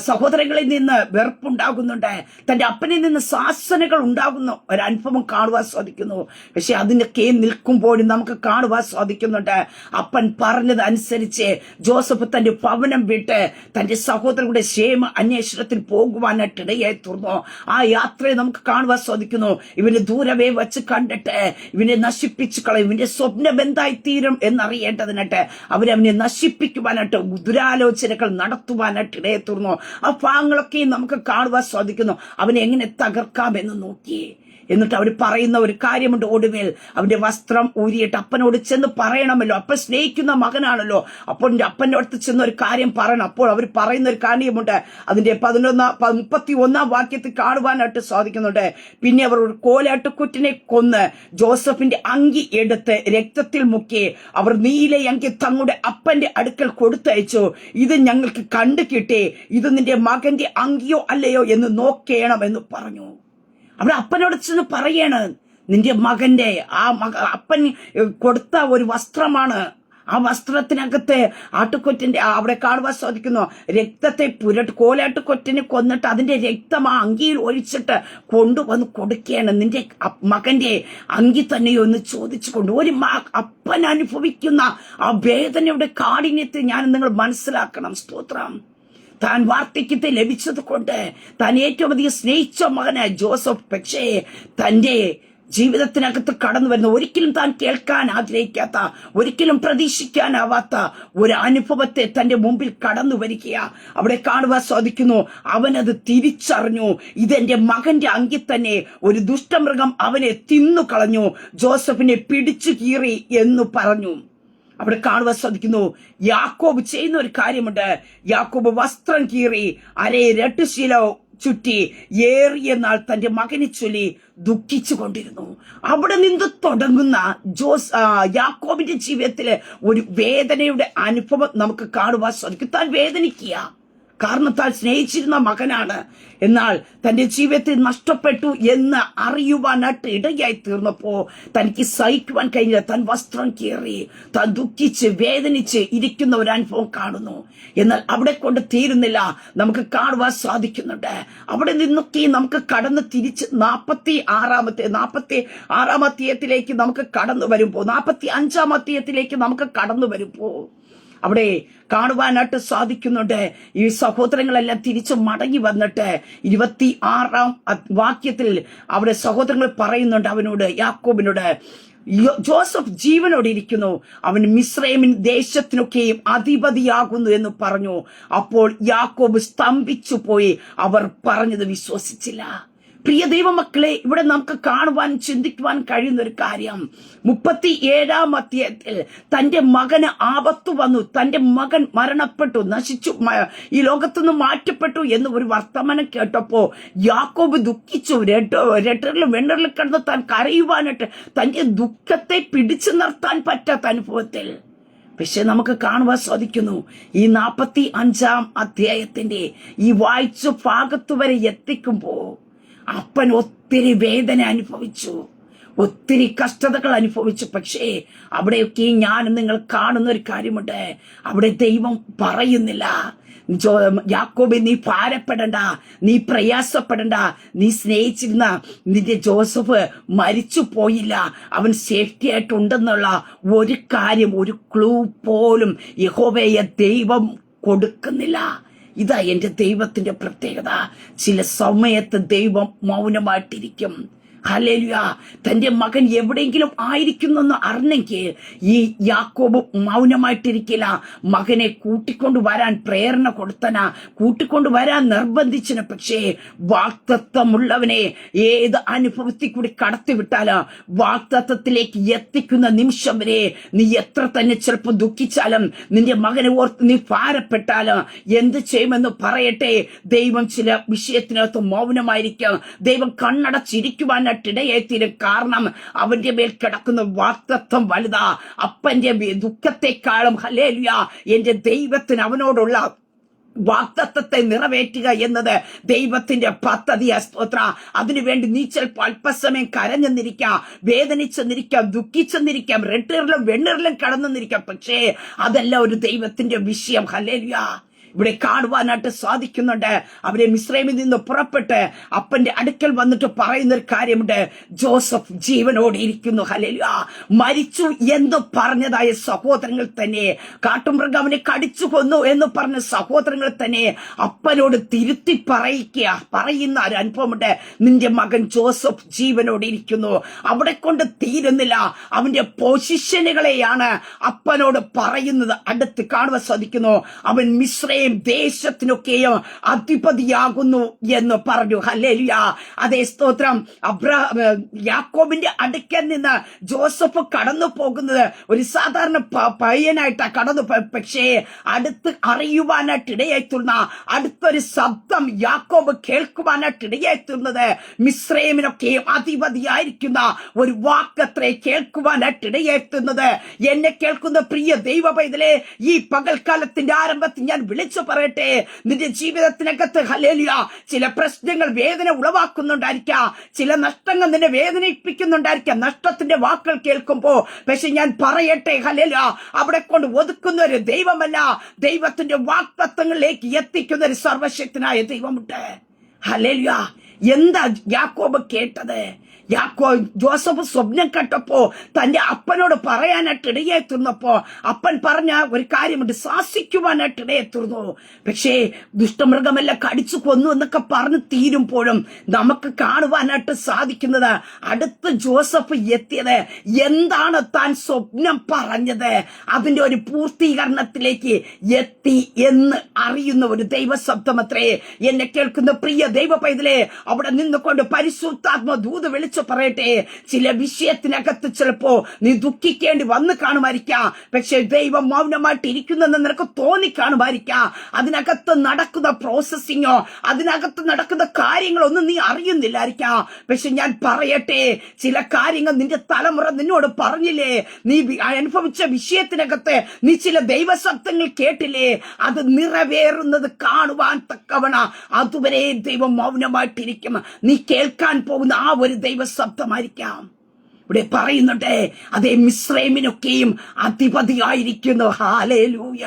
സഹോദരങ്ങളിൽ നിന്ന് വെറുപ്പുണ്ടാകുന്നുണ്ട്, തന്റെ അപ്പനിൽ നിന്ന് ശാസനകൾ ഉണ്ടാകുന്ന ഒരനുഭവം കാണുവാൻ സാധിക്കുന്നു. പക്ഷെ അതിനൊക്കെ നിൽക്കുമ്പോഴും നമുക്ക് കാണുവാൻ സാധിക്കുന്നുണ്ട് അപ്പൻ പറഞ്ഞത് അനുസരിച്ച് ജോസഫ് തന്റെ ഭവനം വിട്ട് തന്റെ സഹോദരങ്ങളുടെ ക്ഷേമ അന്വേഷണത്തിൽ പോകുവാനായിട്ട് ഇടയായി തീർന്നു. ആ യാത്രയെ നമുക്ക് കാണുവാൻ സാധിക്കുന്നു. ഇവന് ദൂരവേ വച്ച് കണ്ടിട്ട് ഇവനെ നശിപ്പിച്ചു കളയും, ഇവന്റെ സ്വപ്നം എന്തായി തീരും എന്നറിയേണ്ടതിനായിട്ട് അവനെ നശിപ്പിക്കുവാനായിട്ട് ദുരാലോചനകൾ നടത്തുവാനായിട്ട് ഇടയെ തീർന്നു. ആ ഭാഗങ്ങളൊക്കെ നമുക്ക് കാണുവാൻ സാധിക്കുന്നു. അവനെ എങ്ങനെ തകർക്കാമെന്ന് നോക്കി. എന്നിട്ട് അവർ പറയുന്ന ഒരു കാര്യമുണ്ട്. ഒടുവിൽ അവന്റെ വസ്ത്രം ഊരിയിട്ട് അപ്പനോട് ചെന്ന് പറയണമല്ലോ, അപ്പൻ സ്നേഹിക്കുന്ന മകനാണല്ലോ, അപ്പോൾ അപ്പന്റെ അടുത്ത് ചെന്ന് ഒരു കാര്യം പറയണം. അപ്പോൾ അവർ പറയുന്ന ഒരു കാര്യമുണ്ട്. അതിന്റെ 31 വാക്യത്തിൽ കാണുവാനായിട്ട് സാധിക്കുന്നുണ്ട്. പിന്നെ അവർ ഒരു കോലാട്ടുകുറ്റിനെ കൊന്ന് ജോസഫിന്റെ അങ്കി എടുത്ത് രക്തത്തിൽ മുക്കി അവർ നീല അങ്കി തങ്ങളുടെ അപ്പന്റെ അടുക്കൽ കൊടുത്തയച്ചു. ഇത് ഞങ്ങൾക്ക് കണ്ടു കിട്ടി, ഇത് നിന്റെ മകന്റെ അങ്കിയോ അല്ലയോ എന്ന് നോക്കേണം എന്ന് പറഞ്ഞു. അവിടെ അപ്പനോട് ചെന്ന് പറയാണ്, നിന്റെ മകന്റെ അപ്പൻ കൊടുത്ത ഒരു വസ്ത്രമാണ്, ആ വസ്ത്രത്തിനകത്ത് ആട്ടുകൊറ്റിന്റെ അവിടെ കാണുവാൻ സാധിക്കുന്നു രക്തത്തെ കോലാട്ടുകൊറ്റിനെ കൊന്നിട്ട് അതിന്റെ രക്തം ആ അങ്കിയിൽ ഒഴിച്ചിട്ട് കൊണ്ടുവന്ന് കൊടുക്കുകയാണ്. നിന്റെ മകന്റെ അങ്കി തന്നെയോ എന്ന് ചോദിച്ചുകൊണ്ട് ഒരു അപ്പൻ അനുഭവിക്കുന്ന ആ വേദനയുടെ കാഠിന്യത്തെ ഞാൻ നിങ്ങൾ മനസ്സിലാക്കണം. സ്തോത്രം. താൻ വാർദ്ധക്യത്തെ ലഭിച്ചത് കൊണ്ട് താൻ ഏറ്റവും അധികം സ്നേഹിച്ച മകനായ ജോസഫ്, പക്ഷേ തന്റെ ജീവിതത്തിനകത്ത് കടന്നു വരുന്ന, ഒരിക്കലും താൻ കേൾക്കാൻ ആഗ്രഹിക്കാത്ത, ഒരിക്കലും പ്രതീക്ഷിക്കാനാവാത്ത ഒരു അനുഭവത്തെ തന്റെ മുമ്പിൽ കടന്നു വരിക അവിടെ കാണുവാൻ സാധിക്കുന്നു. അവനത് തിരിച്ചറിഞ്ഞു. ഇതെന്റെ മകന്റെ അങ്കിൽ തന്നെ ഒരു ദുഷ്ടമൃഗം അവനെ തിന്നു കളഞ്ഞു, ജോസഫിനെ പിടിച്ചു കീറി എന്ന് പറഞ്ഞു. അവിടെ കാണുവാൻ സാധിക്കുന്നു. യാക്കോബ് ചെയ്യുന്ന ഒരു കാര്യമുണ്ട്. യാക്കോബ് വസ്ത്രം കീറി അരയെ രട്ടുശീല ചുറ്റി ഏറിയ നാൾ തന്റെ മകനെ ചൊല്ലി ദുഃഖിച്ചു കൊണ്ടിരുന്നു. അവിടെ നിന്ന് തുടങ്ങുന്ന യാക്കോബിന്റെ ജീവിതത്തിലെ ഒരു വേദനയുടെ അനുഭവം നമുക്ക് കാണുവാൻ സാധിക്കും. താൻ വേദനിക്കുക, കാരണം താൻ സ്നേഹിച്ചിരുന്ന മകനാണ്. എന്നാൽ തന്റെ ജീവിതത്തിൽ നഷ്ടപ്പെട്ടു എന്ന് അറിയുവാനായിട്ട് ഇടയായി തീർന്നപ്പോ തനിക്ക് സഹിക്കുവാൻ കഴിഞ്ഞില്ല. താൻ വസ്ത്രം കീറി, താൻ ദുഃഖിച്ച് വേദനിച്ച് ഇരിക്കുന്ന ഒരു അനുഭവം കാണുന്നു. എന്നാൽ അവിടെ കൊണ്ട് തീരുന്നില്ല, നമുക്ക് കാണുവാൻ സാധിക്കുന്നുണ്ട്. അവിടെ നിന്നൊക്കെ നമുക്ക് കടന്ന് തിരിച്ച് 46-ാം അധ്യായത്തിലേക്ക് നമുക്ക് കടന്നു വരുമ്പോ, 45-ാം അധ്യായത്തിലേക്ക് നമുക്ക് കടന്നു വരുമ്പോ അവിടെ കാണുവാനായിട്ട് സാധിക്കുന്നുണ്ട്. ഈ സഹോദരങ്ങളെല്ലാം തിരിച്ചു മടങ്ങി വന്നിട്ട് 26-ാം വാക്യത്തിൽ അവിടെ സഹോദരങ്ങൾ പറയുന്നുണ്ട് അവനോട്, യാക്കോബിനോട്, ജോസഫ് ജീവനോടെ ഇരിക്കുന്നു, അവൻ മിസ്രൈമിൻ ദേശത്തിനൊക്കെയും അധിപതിയാകുന്നു എന്ന് പറഞ്ഞു. അപ്പോൾ യാക്കോബ് സ്തംഭിച്ചു പോയി, അവർ പറഞ്ഞത് വിശ്വസിച്ചില്ല. പ്രിയ ദൈവമക്കളെ, ഇവിടെ നമുക്ക് കാണുവാൻ ചിന്തിക്കുവാൻ കഴിയുന്ന ഒരു കാര്യം, 37-ാം അധ്യായത്തിൽ തന്റെ മകന് ആപത്തു വന്നു, തന്റെ മകൻ മരണപ്പെട്ടു, നശിച്ചു, ഈ ലോകത്തുനിന്ന് മാറ്റപ്പെട്ടു എന്ന് ഒരു വർത്തമാനം കേട്ടപ്പോ യാക്കോബ് ദുഃഖിച്ചു. രട്ടറിലും വെണ്ണറിലും കിടന്ന് താൻ കരയുവാനായിട്ട്, തന്റെ ദുഃഖത്തെ പിടിച്ചു നിർത്താൻ പറ്റാത്ത അനുഭവത്തിൽ. പക്ഷെ നമുക്ക് കാണുവാൻ സാധിക്കുന്നു, ഈ 45-ാം അധ്യായത്തിന്റെ ഈ വായിച്ച ഭാഗത്തു വരെ എത്തിക്കുമ്പോ അപ്പൻ ഒത്തിരി വേദന അനുഭവിച്ചു, ഒത്തിരി കഷ്ടതകൾ അനുഭവിച്ചു. പക്ഷേ അവിടെയൊക്കെ ഞാൻ നിങ്ങൾ കാണുന്ന ഒരു കാര്യമുണ്ട്. അവിടെ ദൈവം പറയുന്നില്ല, യാക്കോബെ നീ ഭാരപ്പെടണ്ട, നീ പ്രയാസപ്പെടണ്ട, നീ സ്നേഹിച്ചിരുന്ന നിന്റെ ജോസഫ് മരിച്ചു പോയില്ല, അവൻ സേഫ്റ്റി ആയിട്ടുണ്ടെന്നുള്ള ഒരു കാര്യം, ഒരു ക്ലൂ പോലും യഹോവയെ ദൈവം കൊടുക്കുന്നില്ല. ഇതാ എന്റെ ദൈവത്തിന്റെ പ്രത്യേകത. ചില സമയത്ത് ദൈവം മൗനമായിട്ടിരിക്കും. ഹല്ലേലൂയ. തന്റെ മകൻ എവിടെയെങ്കിലും ആയിരിക്കുന്നെന്ന് അറിഞ്ഞെങ്കിൽ ഈ യാക്കോബ് മൗനമായിട്ടിരിക്കില്ല. മകനെ കൂട്ടിക്കൊണ്ടു വരാൻ പ്രേരണ കൊടുത്തന, കൂട്ടിക്കൊണ്ടു വരാൻ നിർബന്ധിച്ചന. പക്ഷേ വാഗ്ദത്തമുള്ളവനെ ഏത് അനുഭവത്തിൽ കൂടി കടത്തിവിട്ടാലും വാഗ്ദത്തത്തിലേക്ക് എത്തിക്കുന്ന നിമിഷം വരെ നീ എത്ര തന്നെ ചിലപ്പോൾ ദുഃഖിച്ചാലും, നിന്റെ മകനെ ഓർത്ത് നീ ഭാരപ്പെട്ടാലും എന്ത് ചെയ്യുമെന്ന് പറയട്ടെ, ദൈവം ചില വിഷയത്തിനകത്ത് മൗനമായിരിക്കും. ദൈവം കണ്ണടച്ചിരിക്കുവാൻ ഇടയായിത്തീരും. കാരണം അവന്റെ മേൽ കിടക്കുന്ന വാഗ്ദത്തം വലുതാ. അപ്പന്റെ ദുഃഖത്തെക്കാളും ഹല്ലേലൂയ എന്റെ ദൈവത്തിന് അവനോടുള്ള വാഗ്ദത്തത്തെ നിറവേറ്റുക എന്നത് ദൈവത്തിന്റെ പദ്ധതിയാ. സ്തോത്ര. അതിനുവേണ്ടി നീ ചിലപ്പോൾ അല്പസമയം കരഞ്ഞെന്നിരിക്കാം, വേദനിച്ചെന്നിരിക്കാം, ദുഃഖിച്ചെന്നിരിക്കാം, റെട്ടറിലും വെണ്ണറിലും കടന്നെന്നിരിക്കാം. പക്ഷേ അതല്ല ഒരു ദൈവത്തിന്റെ വിഷയം. ഹല്ലേലൂയ. ഇവിടെ കാണുവാനായിട്ട് സാധിക്കുന്നുണ്ട്. അവരെ മിസ്രൈമിൽ നിന്ന് പുറപ്പെട്ട് അപ്പന്റെ അടുക്കൽ വന്നിട്ട് പറയുന്നൊരു കാര്യമുണ്ട്, ജോസഫ് ജീവനോടെ ഇരിക്കുന്നു. ഹല്ലേലൂയ. മരിച്ചു എന്ന് പറഞ്ഞതായ സഹോദരങ്ങൾ തന്നെ, കാട്ടുമൃഗം അവനെ കടിച്ചു കൊന്നു എന്ന് പറഞ്ഞ സഹോദരങ്ങൾ തന്നെ അപ്പനോട് തിരുത്തി പറയുന്ന ഒരു അനുഭവമുണ്ട്, നിന്റെ മകൻ ജോസഫ് ജീവനോടെ ഇരിക്കുന്നു. അവിടെ കൊണ്ട് തീരുന്നില്ല, അവന്റെ പൊസിഷനുകളെയാണ് അപ്പനോട് പറയുന്നത്. അടുത്ത് കാണുവാൻ സാധിക്കുന്നു, അവൻ മിസ്രൈം ദേശത്തിനൊക്കെയും അധിപതിയാകുന്നു എന്ന് പറഞ്ഞു. ഹല്ലേലൂയ. അതേ സ്തോത്രം. യാക്കോബിന്റെ അടുക്കൽ നിന്ന് ജോസഫ് കടന്നു പോകുന്നത് ഒരു സാധാരണ പയ്യനായിട്ടാണ് കടന്നു. പക്ഷേ അടുത്ത് അറിയുവാനായിട്ട് ഇടയായിത്തീർന്ന അടുത്തൊരു ശബ്ദം യാക്കോബ് കേൾക്കുവാനായിട്ട് ഇടയായിത്തീർന്നത് മിസ്രൈമിനൊക്കെയും അധിപതിയായിരിക്കുന്ന ഒരു വാക്കത്രേ കേൾക്കുവാനായിട്ട് ഇടയായിത്തീർന്നത്. എന്നെ കേൾക്കുന്ന പ്രിയ ദൈവ പൈതലേ, ഈ പകൽക്കാലത്തിന്റെ ആരംഭത്തിൽ ഞാൻ വിളിച്ചു പറയട്ടെ, നിന്റെ ജീവിതത്തിനകത്ത് ഹല്ലേലൂയ ചില പ്രശ്നങ്ങൾ വേദന ഉളവാക്കുന്നുണ്ടായിരിക്കാം, ചില നഷ്ടങ്ങൾ നിന്നെ വേദനിപ്പിക്കുന്നുണ്ടായിരിക്കാം, നഷ്ടത്തിന്റെ വാക്കുകൾ കേൾക്കുമ്പോ. പക്ഷെ ഞാൻ പറയട്ടെ, ഹല്ലേലൂയ അവിടെ കൊണ്ട് ഒതുക്കുന്ന ഒരു ദൈവമല്ല, ദൈവത്തിന്റെ വാഗ്ദത്തങ്ങളിലേക്ക് എത്തിക്കുന്ന ഒരു സർവശക്തനായ ദൈവമുണ്ട്. ഹല്ലേലൂയ. എന്താ യാക്കോബ് കേട്ടത്? ജോസഫ് സ്വപ്നം കണ്ടപ്പോ തന്റെ അപ്പനോട് പറയാനായിട്ട് ഇടയെത്തുന്നപ്പോ അപ്പൻ പറഞ്ഞ ഒരു കാര്യമുണ്ട്, ശാസിക്കുവാനായിട്ട് ഇടയെത്തുന്നു. പക്ഷേ ദുഷ്ടമൃഗമെല്ലാം കടിച്ചു കൊന്നു എന്നൊക്കെ പറഞ്ഞ് തീരുമ്പോഴും നമുക്ക് കാണുവാനായിട്ട് സാധിക്കുന്നത് അടുത്ത് ജോസഫ് എത്തിയത് എന്താണ് താൻ സ്വപ്നം പറഞ്ഞത് അതിന്റെ ഒരു പൂർത്തീകരണത്തിലേക്ക് എത്തി എന്ന് അറിയുന്ന ഒരു ദൈവശബ്ദമത്രേ. എന്നെ കേൾക്കുന്ന പ്രിയ ദൈവ പൈതലേ, അവിടെ നിന്നുകൊണ്ട് പരിശുദ്ധാത്മ ദൂത് വിളിച്ചു പറയട്ടെ, ചില വിഷയത്തിനകത്ത് ചിലപ്പോ നീ ദുഃഖിക്കേണ്ടി വന്ന് കാണുമായിരിക്കാം. പക്ഷെ ദൈവം മൗനമായിട്ട് ഇരിക്കുന്നെന്ന് നിനക്ക് തോന്നിക്കാണുമായിരിക്കാം. അതിനകത്ത് നടക്കുന്ന പ്രോസസ്സിങ്ങോ അതിനകത്ത് നടക്കുന്ന കാര്യങ്ങളൊന്നും നീ അറിയുന്നില്ലായിരിക്കാം. പക്ഷെ ഞാൻ പറയട്ടെ, ചില കാര്യങ്ങൾ നിന്റെ തലമുറ നിന്നോട് പറഞ്ഞില്ലേ, നീ അനുഭവിച്ച വിഷയത്തിനകത്ത് നീ ചില ദൈവശബ്ദങ്ങൾ കേട്ടില്ലേ, അത് നിറവേറുന്നത് കാണുവാൻ തക്കവണ അതുവരെ ദൈവം മൗനമായിട്ടിരിക്കും. നീ കേൾക്കാൻ പോകുന്ന ആ ഒരു ദൈവശബ്ദമായിരിക്കാം. ഇവിടെ പറയുന്നുണ്ട്, അതേ മിസ്രൈമിനൊക്കെയും അധിപതിയായിരിക്കുന്നു. ഹല്ലേലൂയ.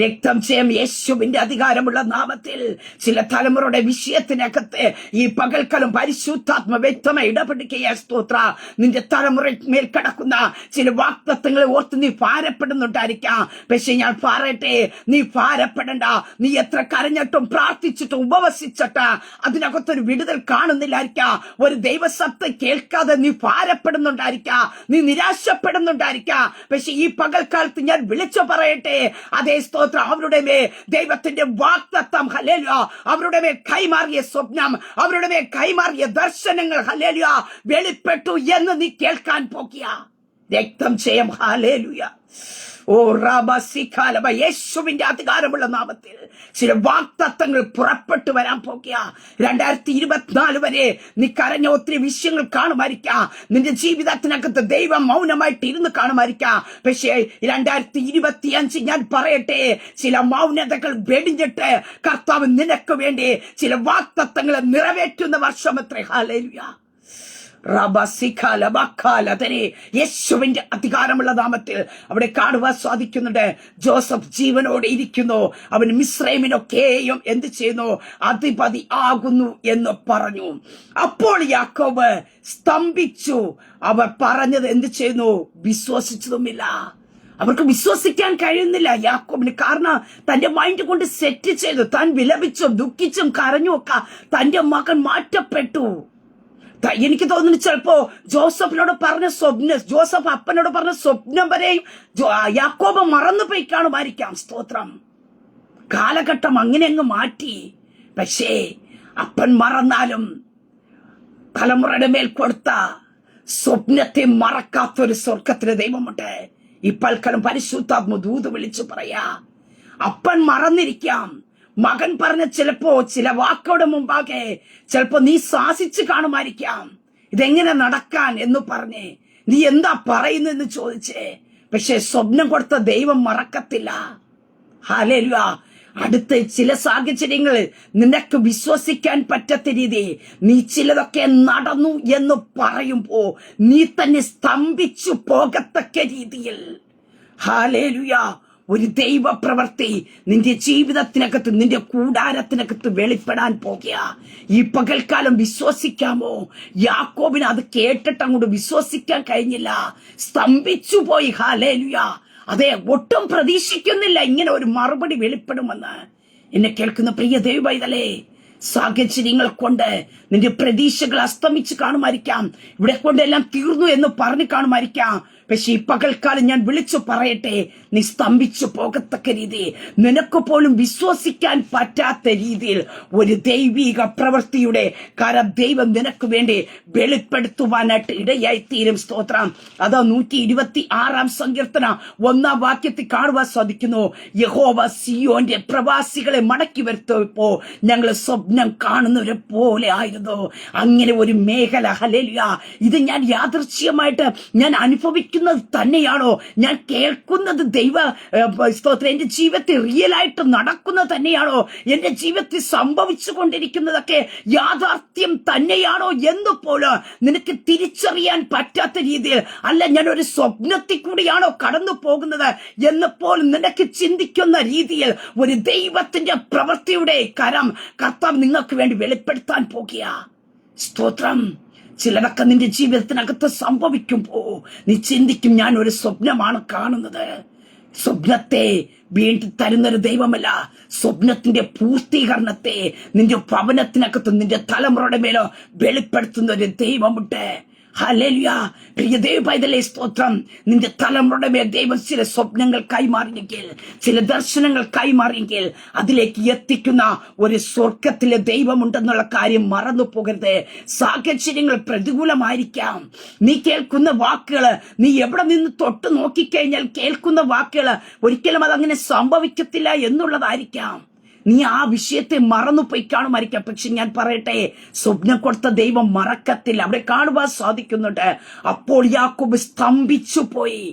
രക്തം ചെയ്യാം യേശുവിന്റെ അധികാരമുള്ള നാമത്തിൽ ചില തലമുറയുടെ വിഷയത്തിനകത്ത് ഈ പകൽക്കാലം പരിശുദ്ധാത്മ വ്യക്തമായി ഇടപെടുകയാ. സ്തോത്ര. നിന്റെ തലമുറ മേൽ കിടക്കുന്ന ചില വാഗ്ദത്തങ്ങളെ ഓർത്ത് നീ ഭാരപ്പെടുന്നുണ്ടായിരിക്കാം. പക്ഷെ ഞാൻ പറയട്ടെ, നീ ഭാരപ്പെടണ്ട. നീ എത്ര കരഞ്ഞിട്ടും പ്രാർത്ഥിച്ചിട്ടും ഉപവസിച്ചിട്ട് അതിനകത്തൊരു വിടുതൽ കാണുന്നില്ലായിരിക്കാം. ഒരു ദൈവശബ്ദം കേൾക്കാതെ നീ ഭാരപ്പെടുന്നുണ്ടായിരിക്കാം, നീ നിരാശപ്പെടുന്നുണ്ടായിരിക്കാം. പക്ഷെ ഈ പകൽക്കാലത്ത് ഞാൻ വിളിച്ചു പറയട്ടെ, അതേ അവരുടെ മേൽ ദൈവത്തിന്റെ വാഗ്ദത്തം, ഹല്ലേലൂയ, അവരുടെ മേൽ കൈമാറിയ സ്വപ്നം, അവരുടെ മേൽ കൈമാറിയ ദർശനങ്ങൾ, ഹല്ലേലൂയ, വെളിപ്പെട്ടു എന്ന് നീ കേൾക്കാൻ പോകിയ. രക്തം ചെയ്യം. ഹല്ലേലൂയ. ഓ റബസിഖാലബ, യേശുവിന്റെ അധികാരമുള്ള നാമത്തിൽ ചില വാഗ്ദത്തങ്ങൾ പുറപ്പെട്ടു വരാൻ പോകുക. 2024 വരെ നീ കരഞ്ഞ ഒത്തിരി വിഷയങ്ങൾ കാണുമായിരിക്കാം. നിന്റെ ജീവിതത്തിനകത്ത് ദൈവം മൗനമായിട്ട് ഇരുന്ന് കാണുമായിരിക്കാം. പക്ഷേ 2025 ഞാൻ പറയട്ടെ, ചില മൗനതകൾ വെടിഞ്ഞിട്ട് കർത്താവ് നിനക്ക് വേണ്ടി ചില വാഗ്ദത്തങ്ങൾ നിറവേറ്റുന്ന വർഷമത്രേ. ഹല്ലേലൂയ. യേശുവിന്റെ അധികാരമുള്ള നാമത്തിൽ അവിടെ കാണുവാൻ സാധിക്കുന്നുണ്ട്. ജോസഫ് ജീവനോടെ ഇരിക്കുന്നു. അവൻ മിസ്രൈമിനൊക്കെയും എന്ത് ചെയ്യുന്നു? അധിപതി ആകുന്നു എന്ന് പറഞ്ഞു. അപ്പോൾ യാക്കോബ് സ്തംഭിച്ചു. അവർ പറഞ്ഞത് എന്ത് ചെയ്യുന്നു? വിശ്വസിച്ചതുമില്ല. അവർക്ക് വിശ്വസിക്കാൻ കഴിയുന്നില്ല യാക്കോബിന്. കാരണം തന്റെ മൈൻഡ് കൊണ്ട് സെറ്റ് ചെയ്തു. താൻ വിലപിച്ചും ദുഃഖിച്ചും കരഞ്ഞും ഒക്കെ തന്റെ മകൻ മാറ്റപ്പെട്ടു. എനിക്ക് തോന്നുന്നു ചിലപ്പോ ജോസഫിനോട് പറഞ്ഞ സ്വപ്നം, ജോസഫ് അപ്പനോട് പറഞ്ഞ സ്വപ്നം വരെയും യാക്കോബ് മറന്നുപോയി കാണുമായിരിക്കാം. സ്തോത്രം. കാലഘട്ടം അങ്ങനെ അങ്ങ് മാറ്റി. പക്ഷേ അപ്പൻ മറന്നാലും തലമുറയുടെ മേൽ കൊടുത്ത സ്വപ്നത്തെ മറക്കാത്തൊരു സ്വർഗത്തിന് ദൈവമുണ്ട്. ഇപ്പൽക്കാലം പരിശുദ്ധാത്മ ദൂത് വിളിച്ചു പറയാ, അപ്പൻ മറന്നിരിക്കാം, മകൻ പറഞ്ഞ ചിലപ്പോ ചില വാക്കുകളുടെ മുമ്പാകെ ചിലപ്പോ നീ ശാസിച്ച് കാണുമായിരിക്കാം. ഇതെങ്ങനെ നടക്കാൻ എന്ന് പറഞ്ഞേ, നീ എന്താ പറയുന്നെന്ന് ചോദിച്ചേ. പക്ഷെ സ്വപ്നം കൊടുത്ത ദൈവം മറക്കത്തില്ല. ഹല്ലേലൂയ. അടുത്ത ചില സാഹചര്യങ്ങൾ നിനക്ക് വിശ്വസിക്കാൻ പറ്റാത്ത രീതി നീ ചിലതൊക്കെ നടന്നു എന്ന് പറയുമ്പോ നീ തന്നെ സ്തംഭിച്ചു പോകത്തക്ക രീതിയിൽ, ഹല്ലേലൂയ, ഒരു ദൈവ പ്രവൃത്തി നിന്റെ ജീവിതത്തിനകത്ത്, നിന്റെ കൂടാരത്തിനകത്ത് വെളിപ്പെടാൻ പോകുക. ഈ പകൽക്കാലം വിശ്വസിക്കാമോ? യാക്കോബിന് അത് കേട്ടിട്ട് അങ്ങോട്ട് വിശ്വസിക്കാൻ കഴിഞ്ഞില്ല, സ്തംഭിച്ചു പോയി. ഹല്ലേലൂയ. അതെ, ഒട്ടും പ്രതീക്ഷിക്കുന്നില്ല ഇങ്ങനെ ഒരു മറുപടി വെളിപ്പെടുമെന്ന്. എന്നെ കേൾക്കുന്ന പ്രിയ ദൈവപൈതലേ, സാഹചര്യങ്ങൾ കൊണ്ട് നിന്റെ പ്രതീക്ഷകൾ അസ്തമിച്ച് കാണുമായിരിക്കാം. ഇവിടെ കൊണ്ടെല്ലാം തീർന്നു എന്ന് പറഞ്ഞു കാണുമായിരിക്കാം. പക്ഷെ ഈ പകൽക്കാലം ഞാൻ വിളിച്ചു പറയട്ടെ, നീ സ്തംഭിച്ചു പോകത്തക്ക രീതി, നിനക്ക് പോലും വിശ്വസിക്കാൻ പറ്റാത്ത രീതിയിൽ ഒരു ദൈവിക പ്രവൃത്തിയുടെ കരം ദൈവം നിനക്ക് വേണ്ടി വെളിപ്പെടുത്തുവാനായിട്ട് ഇടയായി തീരും. സ്തോത്രം. അതാ 126 സങ്കീർത്തന 1 വാക്യത്തിൽ കാണുവാൻ സാധിക്കുന്നു. യഹോവ സിയോന്റെ പ്രവാസികളെ മടക്കി വരുത്തപ്പോ ഞങ്ങൾ സ്വപ്നം കാണുന്നവരെ പോലെ ആയിരുന്നു. അങ്ങനെ ഒരു മേഖല, ഹല്ലേലൂയ, ഇത് ഞാൻ യാദൃശ്ചികമായിട്ട് ഞാൻ അനുഭവിക്കുന്നത് തന്നെയാണോ? ഞാൻ കേൾക്കുന്നത് ദൈവ സ്തോത്രം എന്റെ ജീവിതത്തിൽ റിയലായിട്ട് നടക്കുന്നത് തന്നെയാണോ? എന്റെ ജീവിതത്തിൽ സംഭവിച്ചു കൊണ്ടിരിക്കുന്നതൊക്കെ യാഥാർത്ഥ്യം തന്നെയാണോ എന്ന് പോലും നിനക്ക് തിരിച്ചറിയാൻ പറ്റാത്ത രീതിയിൽ, അല്ല ഞാൻ ഒരു സ്വപ്നത്തിൽ കൂടിയാണോ കടന്നു പോകുന്നത് എന്ന് പോലും നിനക്ക് ചിന്തിക്കുന്ന രീതിയിൽ ഒരു ദൈവത്തിന്റെ പ്രവൃത്തിയുടെ കരം കർത്താവ് നിങ്ങൾക്ക് വേണ്ടി വെളിപ്പെടുത്താൻ പോകുക. സ്തോത്രം. ചിലതൊക്കെ നിന്റെ ജീവിതത്തിനകത്ത് സംഭവിക്കുമ്പോ നീ ചിന്തിക്കും, ഞാൻ ഒരു സ്വപ്നമാണ് കാണുന്നത്. സ്വപ്നത്തെ വീണ്ടും തരുന്നൊരു ദൈവമല്ല, സ്വപ്നത്തിന്റെ പൂർത്തീകരണത്തെ നിന്റെ ഭവനത്തിനകത്ത് നിന്റെ തലമുറയുടെ മേലോ വെളിപ്പെടുത്തുന്ന ഒരു ദൈവമുണ്ട്. ഹല്ലേലൂയ. പ്രിയ ദൈവപൈതലേ, സ്തോത്രം. നിന്റെ തലമുറയുടെ മേൽ ദൈവം ചില സ്വപ്നങ്ങൾ കൈമാറിയെങ്കിൽ, ചില ദർശനങ്ങൾ കൈമാറിയെങ്കിൽ അതിലേക്ക് എത്തിക്കുന്ന ഒരു സ്വർഗത്തിലെ ദൈവമുണ്ടെന്നുള്ള കാര്യം മറന്നു പോകരുത്. സാഹചര്യങ്ങൾ പ്രതികൂലമായിരിക്കാം. നീ കേൾക്കുന്ന വാക്കുകള്, നീ എവിടെ നിന്ന് തൊട്ട് നോക്കിക്കഴിഞ്ഞാൽ കേൾക്കുന്ന വാക്കുകള് ഒരിക്കലും അതങ്ങനെ സംഭവിക്കത്തില്ല എന്നുള്ളതായിരിക്കാം. നീ ആ വിഷയത്തെ മറന്നുപോയി കാണുമായിരിക്കാം. പക്ഷെ ഞാൻ പറയട്ടെ, സ്വപ്നം കൊടുത്ത ദൈവം മറക്കത്തില്ല. അവിടെ കാണുവാൻ സാധിക്കുന്നുണ്ട്. അപ്പോൾ യാക്കോബ് സ്തംഭിച്ചു പോയി.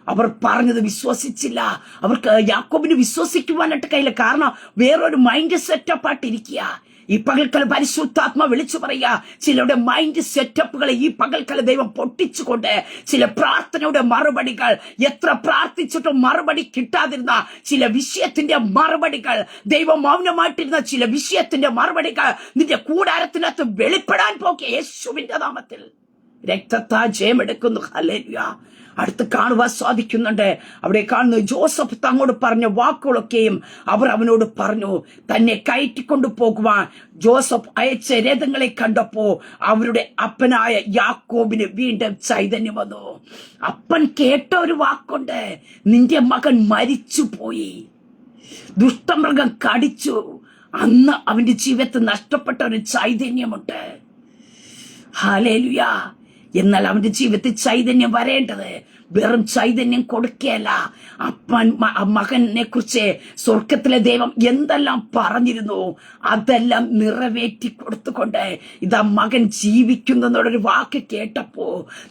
അവർ പറഞ്ഞത് വിശ്വസിച്ചില്ല. അവർക്ക് യാക്കോബിന് വിശ്വസിക്കുവാനായിട്ട് കഴിയില്ല. കാരണം വേറൊരു മൈൻഡ് സെറ്റപ്പായിട്ടിരിക്കുക. ഈ പകൽക്കാലം പരിശുദ്ധാത്മ വിളിച്ചു പറയുക, ചിലരുടെ മൈൻഡ് സെറ്റപ്പുകളെ ഈ പകൽക്കാലം ദൈവം പൊട്ടിച്ചുകൊണ്ട് ചില പ്രാർത്ഥനയുടെ മറുപടികൾ, എത്ര പ്രാർത്ഥിച്ചിട്ടും മറുപടി കിട്ടാതിരുന്ന ചില വിഷയത്തിന്റെ മറുപടികൾ, ദൈവം മൗനമായിട്ടിരുന്ന ചില വിഷയത്തിന്റെ മറുപടികൾ നിന്റെ കൂടാരത്തിനകത്ത് വെളിപ്പെടാൻ പോകെ യേശുവിന്റെ നാമത്തിൽ രക്തത്താ ജയമെടുക്കുന്നു. ഹല്ലേലൂയ. അടുത്ത് കാണുവാൻ സാധിക്കുന്നുണ്ട്. അവിടെ കാണുന്നു, ജോസഫ് തങ്ങോട് പറഞ്ഞ വാക്കുകളൊക്കെയും അവർ അവനോട് പറഞ്ഞു. തന്നെ കയറ്റിക്കൊണ്ടു പോകുവാൻ ജോസഫ് അയച്ച രഥങ്ങളെ കണ്ടപ്പോ അവരുടെ അപ്പനായ യാക്കോബിന് വീണ്ടും ചൈതന്യം വന്നു. അപ്പൻ കേട്ട ഒരു വാക്കുണ്ട്, നിന്റെ മകൻ മരിച്ചുപോയി, ദുഷ്ടമൃഗം കടിച്ചു. അന്ന് അവന്റെ ജീവിതത്തിൽ നഷ്ടപ്പെട്ട ഒരു ചൈതന്യമുണ്ട്. ഹല്ലേലൂയ. എന്നാൽ അവന്റെ ജീവിതത്തിൽ ചൈതന്യം വരേണ്ടത് വെറും ചൈതന്യം കൊടുക്കുകയല്ല. അപ്പൻ മകനെ കുറിച്ച് സ്വർഗത്തിലെ ദൈവം എന്തെല്ലാം പറഞ്ഞിരുന്നു അതെല്ലാം നിറവേറ്റി കൊടുത്തുകൊണ്ട് ഇതാ മകൻ ജീവിക്കുന്നെന്നുള്ളൊരു വാക്ക് കേട്ടപ്പോ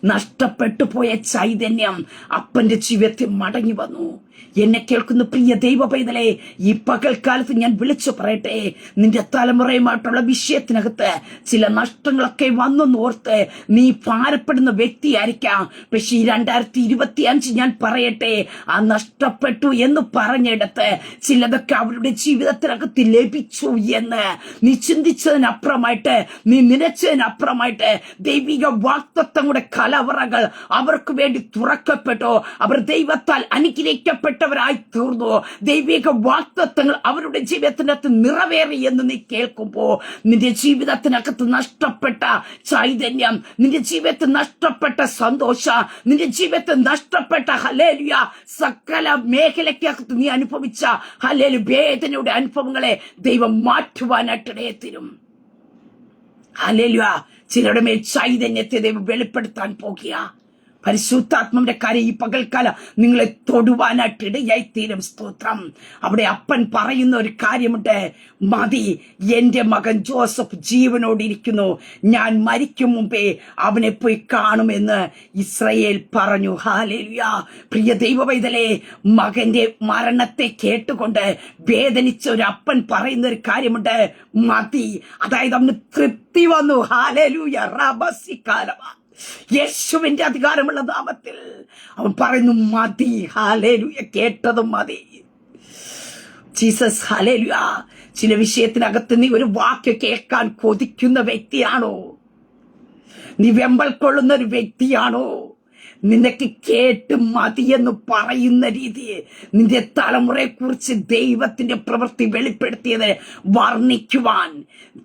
നഷ്ടപ്പെട്ടു പോയ ചൈതന്യം അപ്പന്റെ ജീവിതത്തിൽ മടങ്ങി വന്നു. എന്നെ കേൾക്കുന്ന പ്രിയ ദൈവ പൈതലേ, ഈ പകൽക്കാലത്ത് ഞാൻ വിളിച്ചു പറയട്ടെ, നിന്റെ തലമുറയുമായിട്ടുള്ള വിഷയത്തിനകത്ത് ചില നഷ്ടങ്ങളൊക്കെ വന്നോർത്ത് നീ ഭാരപ്പെടുന്ന വ്യക്തിയായിരിക്കാം. പക്ഷെ ഈ 2025 ഞാൻ പറയട്ടെ, ആ നഷ്ടപ്പെട്ടു എന്ന് പറഞ്ഞിടത്ത് ചിലതൊക്കെ അവരുടെ ജീവിതത്തിനകത്ത് ലഭിച്ചു എന്ന് നീ ചിന്തിച്ചതിനപ്പുറമായിട്ട്, നീ നനച്ചതിനപ്പുറമായിട്ട് ദൈവിക വാഗ്ദത്തങ്ങളുടെ കലവറകൾ അവർക്ക് വേണ്ടി തുറക്കപ്പെട്ടു. അവർ ദൈവത്താൽ അനുഗ്രഹിക്കപ്പെട്ടവരായി തീർന്നു. ദൈവിക വാഗ്ദത്തങ്ങൾ അവരുടെ ജീവിതത്തിനകത്ത് നിറവേറി എന്ന് നീ കേൾക്കുമ്പോ നിന്റെ ജീവിതത്തിനകത്ത് നഷ്ടപ്പെട്ട ചൈതന്യം, നിന്റെ ജീവിതത്തിൽ നഷ്ടപ്പെട്ട സന്തോഷം, നിന്റെ ജീവിതത്തിൽ നഷ്ടപ്പെട്ട ഹല്ലേലൂയ സകല മേഖലയ്ക്കകത്ത് നീ അനുഭവിച്ച ഹല്ലേലൂയ വേദനയുടെ അനുഭവങ്ങളെ ദൈവം മാറ്റുവാനായിട്ടിടയെ തരും. ഹല്ലേലൂയ. ചിലരുടെ മേൽ ചൈതന്യത്തെ ദൈവം വെളിപ്പെടുത്താൻ പോകുക. പരിശുദ്ധാത്മാവിന്റെ കാര്യം ഈ പകൽക്കാലം നിങ്ങളെ തൊടുവാനായിട്ട് ഇടയായി തീരും. സ്തോത്രം. അവിടെ അപ്പൻ പറയുന്ന ഒരു കാര്യമുണ്ട്, മതി, എന്റെ മകൻ ജോസഫ് ജീവനോടിരിക്കുന്നു, ഞാൻ മരിക്കും മുമ്പേ അവനെ പോയി കാണുമെന്ന് ഇസ്രായേൽ പറഞ്ഞു. ഹല്ലേലൂയ. പ്രിയ ദൈവപൈതലേ, മകന്റെ മരണത്തെ കേട്ടുകൊണ്ട് വേദനിച്ച ഒരു അപ്പൻ പറയുന്ന ഒരു കാര്യമുണ്ട്, മതി. അതായത് അവന് തൃപ്തി വന്നു. ഹല്ലേലൂയ. റബസിക്കാലവ യേശുവിന്റെ അധികാരമുള്ള നാമത്തിൽ അവൻ പറയുന്നു, മതി. ഹല്ലേലൂയ. കേട്ടതും മതി. ജീസസ്. ഹല്ലേലൂയ. ചില വിഷയത്തിനകത്ത് നീ ഒരു വാക്ക് കേൾക്കാൻ കൊതിക്കുന്ന വ്യക്തിയാണോ? നീ വെമ്പൽ കൊള്ളുന്ന ഒരു വ്യക്തിയാണോ? നിനക്ക് കേട്ട് മതിയെന്ന് പറയുന്ന രീതി നിന്റെ തലമുറയെ കുറിച്ച് ദൈവത്തിന്റെ പ്രവൃത്തി വെളിപ്പെടുത്തിയത് വർണ്ണിക്കുവാൻ,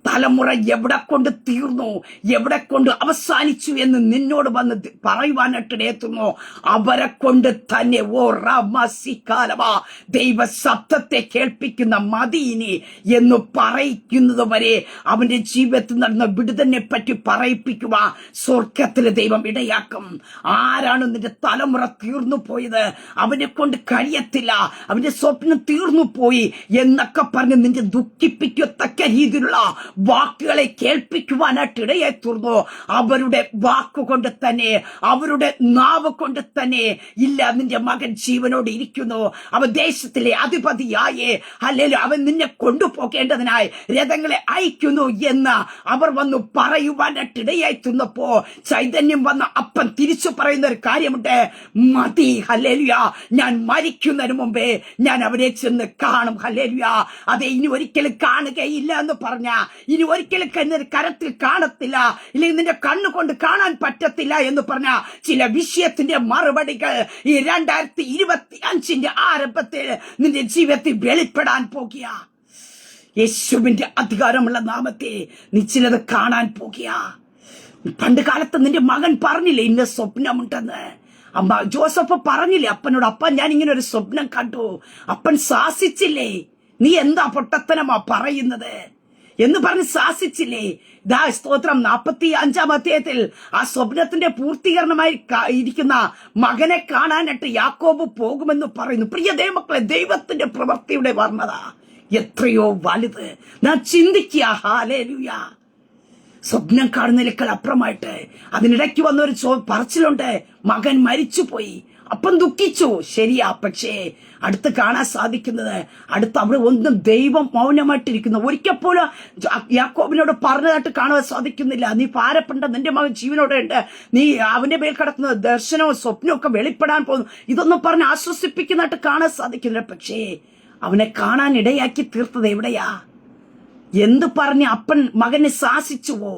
തലമുറ എവിടെ കൊണ്ട് തീർന്നു, എവിടെ കൊണ്ട് അവസാനിച്ചു എന്ന് നിന്നോട് വന്ന് പറയുവാനായിട്ടെത്തുന്നു. അവരെ കൊണ്ട് തന്നെ ഓ റമസിക്കാലവ ദൈവ ശബ്ദത്തെ കേൾപ്പിക്കുന്ന മദീനി എന്ന് പറയിക്കുന്നത് വരെ അവന്റെ ജീവിതത്തിൽ നടന്ന വിടുതലിനെ പറ്റി പറയിപ്പിക്കുക സ്വർഗത്തിലെ ദൈവം ഇടയാക്കും. ആരാണ് നിന്റെ തലമുറ തീർന്നു പോയത്, അവനെ കൊണ്ട് കഴിയത്തില്ല, അവന്റെ സ്വപ്നം തീർന്നു പോയി എന്നൊക്കെ പറഞ്ഞ് നിന്റെ ദുഃഖിപ്പിക്കത്തക്ക രീതിയിലുള്ള വാക്കുകളെ കേൾപ്പിക്കുവാനായിട്ട് ഇടയായി തീർന്നു. അവരുടെ വാക്കുകൊണ്ട് തന്നെ, അവരുടെ നാവ് കൊണ്ട് തന്നെ, ഇല്ല നിന്റെ മകൻ ജീവനോട് ഇരിക്കുന്നു, അവൻ ദേശത്തിലെ അധിപതിയായേ, അല്ലെങ്കിൽ അവൻ നിന്നെ കൊണ്ടുപോകേണ്ടതിനായി രഥങ്ങളെ അയക്കുന്നു എന്ന് അവർ വന്നു പറയുവാനായിട്ട് ഇടയായി തീർന്നപ്പോ ചൈതന്യം വന്ന അപ്പൻ തിരിച്ചു പറയുന്ന ഒരു കാര്യമുണ്ട്, മതി, ഹല്ലേലൂയ, ഞാൻ മരിക്കുന്നതിന് മുമ്പേ ഞാൻ അവരെ ചെന്ന് കാണും. ഹല്ലേലൂയ. അതെ, ഇനി ഒരിക്കലും കാണുകയില്ല എന്ന് പറഞ്ഞ, ഇനി ഒരിക്കലും കരത്തിൽ കാണത്തില്ല, ഇല്ലെങ്കിൽ നിന്റെ കണ്ണുകൊണ്ട് കാണാൻ പറ്റത്തില്ല എന്ന് പറഞ്ഞ ചില വിഷയത്തിന്റെ മറുപടികൾ ഈ 2025 ആരംഭത്തിൽ നിന്റെ ജീവിതത്തിൽ വെളിപ്പെടാൻ പോകുക. യേശുവിന്റെ അധികാരമുള്ള നാമത്തെ നീ ചിലത് കാണാൻ പോകുക. പണ്ട് കാലത്ത് നിന്റെ മകൻ പറഞ്ഞില്ലേ ഇന്ന സ്വപ്നമുണ്ടെന്ന്? അമ്മ ജോസഫ് പറഞ്ഞില്ലേ അപ്പനോട്, അപ്പൻ ഞാൻ ഇങ്ങനെ ഒരു സ്വപ്നം കണ്ടു? അപ്പൻ ശാസിച്ചില്ലേ? നീ എന്താ പൊട്ടത്തനമാ പറയുന്നത് എന്ന് പറഞ്ഞ് ശാസിച്ചില്ലേ? ദാ സ്തോത്രം, 45 അധ്യായത്തിൽ ആ സ്വപ്നത്തിന്റെ പൂർത്തീകരണമായി ഇരിക്കുന്ന മകനെ കാണാനായിട്ട് യാക്കോബ് പോകുമെന്ന് പറയുന്നു. പ്രിയ ദൈവമക്കളെ, ദൈവത്തിന്റെ പ്രവൃത്തിയുടെ വർണ്ണത എത്രയോ വലുത്. നാം ചിന്തിക്കുക. ഹല്ലേലൂയ. സ്വപ്നം കാണുന്നതിനേക്കാൾ അപ്പുറമായിട്ട് അതിനിടയ്ക്ക് വന്നൊരു പറച്ചിലുണ്ട്, മകൻ മരിച്ചുപോയി. അപ്പം ദുഃഖിച്ചു, ശരിയാ. പക്ഷേ അടുത്ത് കാണാൻ സാധിക്കുന്നത്, അടുത്ത് അവിടെ ഒന്നും ദൈവം മൗനമായിട്ടിരിക്കുന്നു. ഒരിക്കൽ പോലും യാക്കോബിനോട് പറഞ്ഞതായിട്ട് കാണാൻ സാധിക്കുന്നില്ല. നീ ഭാരപ്പെട്ട നിന്റെ മകൻ ജീവനോടെ ഉണ്ട്, നീ അവന്റെ മേൽ കിടക്കുന്ന ദർശനവും സ്വപ്നവും ഒക്കെ വെളിപ്പെടാൻ പോകുന്നു, ഇതൊന്നും പറഞ്ഞ് ആശ്വസിപ്പിക്കുന്നതായിട്ട് കാണാൻ സാധിക്കുന്നില്ല. പക്ഷേ അവനെ കാണാൻ ഇടയാക്കി തീർത്തത് എവിടെയാ? എന്ത് പറഞ്ഞ് അപ്പൻ മകനെ ശാസിച്ചുവോ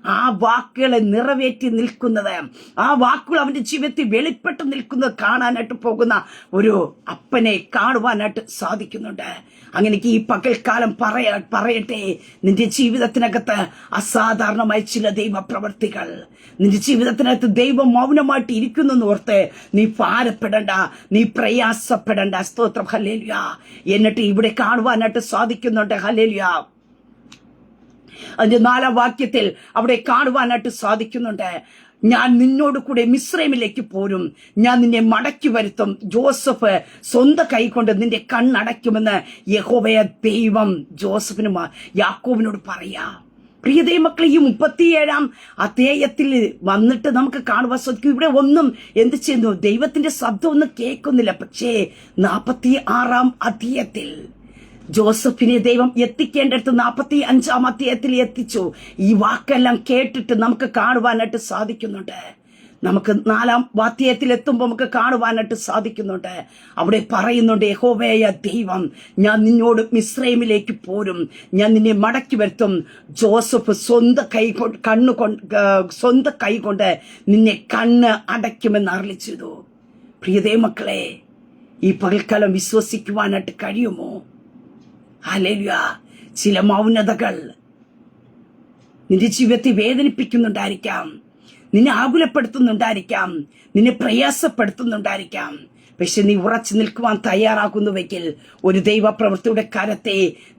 ആ വാക്കുകളെ നിറവേറ്റി നിൽക്കുന്നത്, ആ വാക്കുകൾ അവന്റെ ജീവിതത്തിൽ വെളിപ്പെട്ട് നിൽക്കുന്നത് കാണാനായിട്ട് പോകുന്ന ഒരു അപ്പനെ കാണുവാനായിട്ട് സാധിക്കുന്നുണ്ട്. അങ്ങനെ ഈ പകൽക്കാലം പറയട്ടെ, നിന്റെ ജീവിതത്തിനകത്ത് അസാധാരണമായ ചില ദൈവപ്രവർത്തികൾ, നിന്റെ ജീവിതത്തിനകത്ത് ദൈവം മൗനമായിട്ട് ഇരിക്കുന്നു ഓർത്ത് നീ ഭാരപ്പെടണ്ട, നീ പ്രയാസപ്പെടണ്ട. സ്തോത്രം, ഹല്ലേലൂയ. എന്നിട്ട് ഇവിടെ കാണുവാനായിട്ട് സാധിക്കുന്നുണ്ട്. ഹല്ലേലൂയ. അതിന്റെ 4-ാം വാക്യത്തിൽ അവിടെ കാണുവാനായിട്ട് സാധിക്കുന്നുണ്ട്, ഞാൻ നിന്നോട് കൂടെ മിസ്രൈമിലേക്ക് പോരും, ഞാൻ നിന്നെ മടക്കി വരുത്തും, ജോസഫ് സ്വന്തം കൈകൊണ്ട് നിന്റെ കണ്ണടയ്ക്കുമെന്ന് യഹോവയായ ദൈവം ജോസഫിനും യാക്കോബിനോട് പറയാ. പ്രിയ ദൈവമക്കളെ, ഈ 37-ാം അധ്യായത്തിൽ വന്നിട്ട് നമുക്ക് കാണുവാൻ സാധിക്കും, ഇവിടെ ഒന്നും എന്ത് ചെയ്യുന്നു, ദൈവത്തിന്റെ ശബ്ദം ഒന്നും കേൾക്കുന്നില്ല. പക്ഷേ 46-ാം അധ്യായത്തിൽ ജോസഫിനെ ദൈവം എത്തിക്കേണ്ടടുത്ത് 45-ാം അധ്യായത്തിൽ എത്തിച്ചു. ഈ വാക്കെല്ലാം കേട്ടിട്ട് നമുക്ക് കാണുവാനായിട്ട് സാധിക്കുന്നുണ്ട്. നമുക്ക് 4-ാം അധ്യായത്തിൽ എത്തുമ്പോൾ നമുക്ക് കാണുവാനായിട്ട് സാധിക്കുന്നുണ്ട്. അവിടെ പറയുന്നുണ്ട്, യഹോവയായ ദൈവം ഞാൻ നിന്നോട് മിസ്രൈമിലേക്ക് പോരും, ഞാൻ നിന്നെ മടക്കി വരുത്തും, ജോസഫ് സ്വന്തം കൈ കൊണ്ട് നിന്നെ കണ്ണ് അടയ്ക്കുമെന്ന് അരുളിച്ചതു. പ്രിയതേ മക്കളെ, ഈ പകൽക്കാലം വിശ്വസിക്കുവാനായിട്ട് കഴിയുമോ? ഹല്ലേലൂയ. ചില മൗനതകൾ നിന്റെ ജീവിതത്തെ വേദനിപ്പിക്കുന്നുണ്ടായിരിക്കാം, നിന്നെ ആകുലപ്പെടുത്തുന്നുണ്ടായിരിക്കാം, നിന്നെ പ്രയാസപ്പെടുത്തുന്നുണ്ടായിരിക്കാം. പക്ഷെ നീ ഉറച്ചു നിൽക്കുവാൻ തയ്യാറാകുന്നുവെങ്കിൽ ഒരു ദൈവപ്രവൃത്തിയുടെ കരത്തെ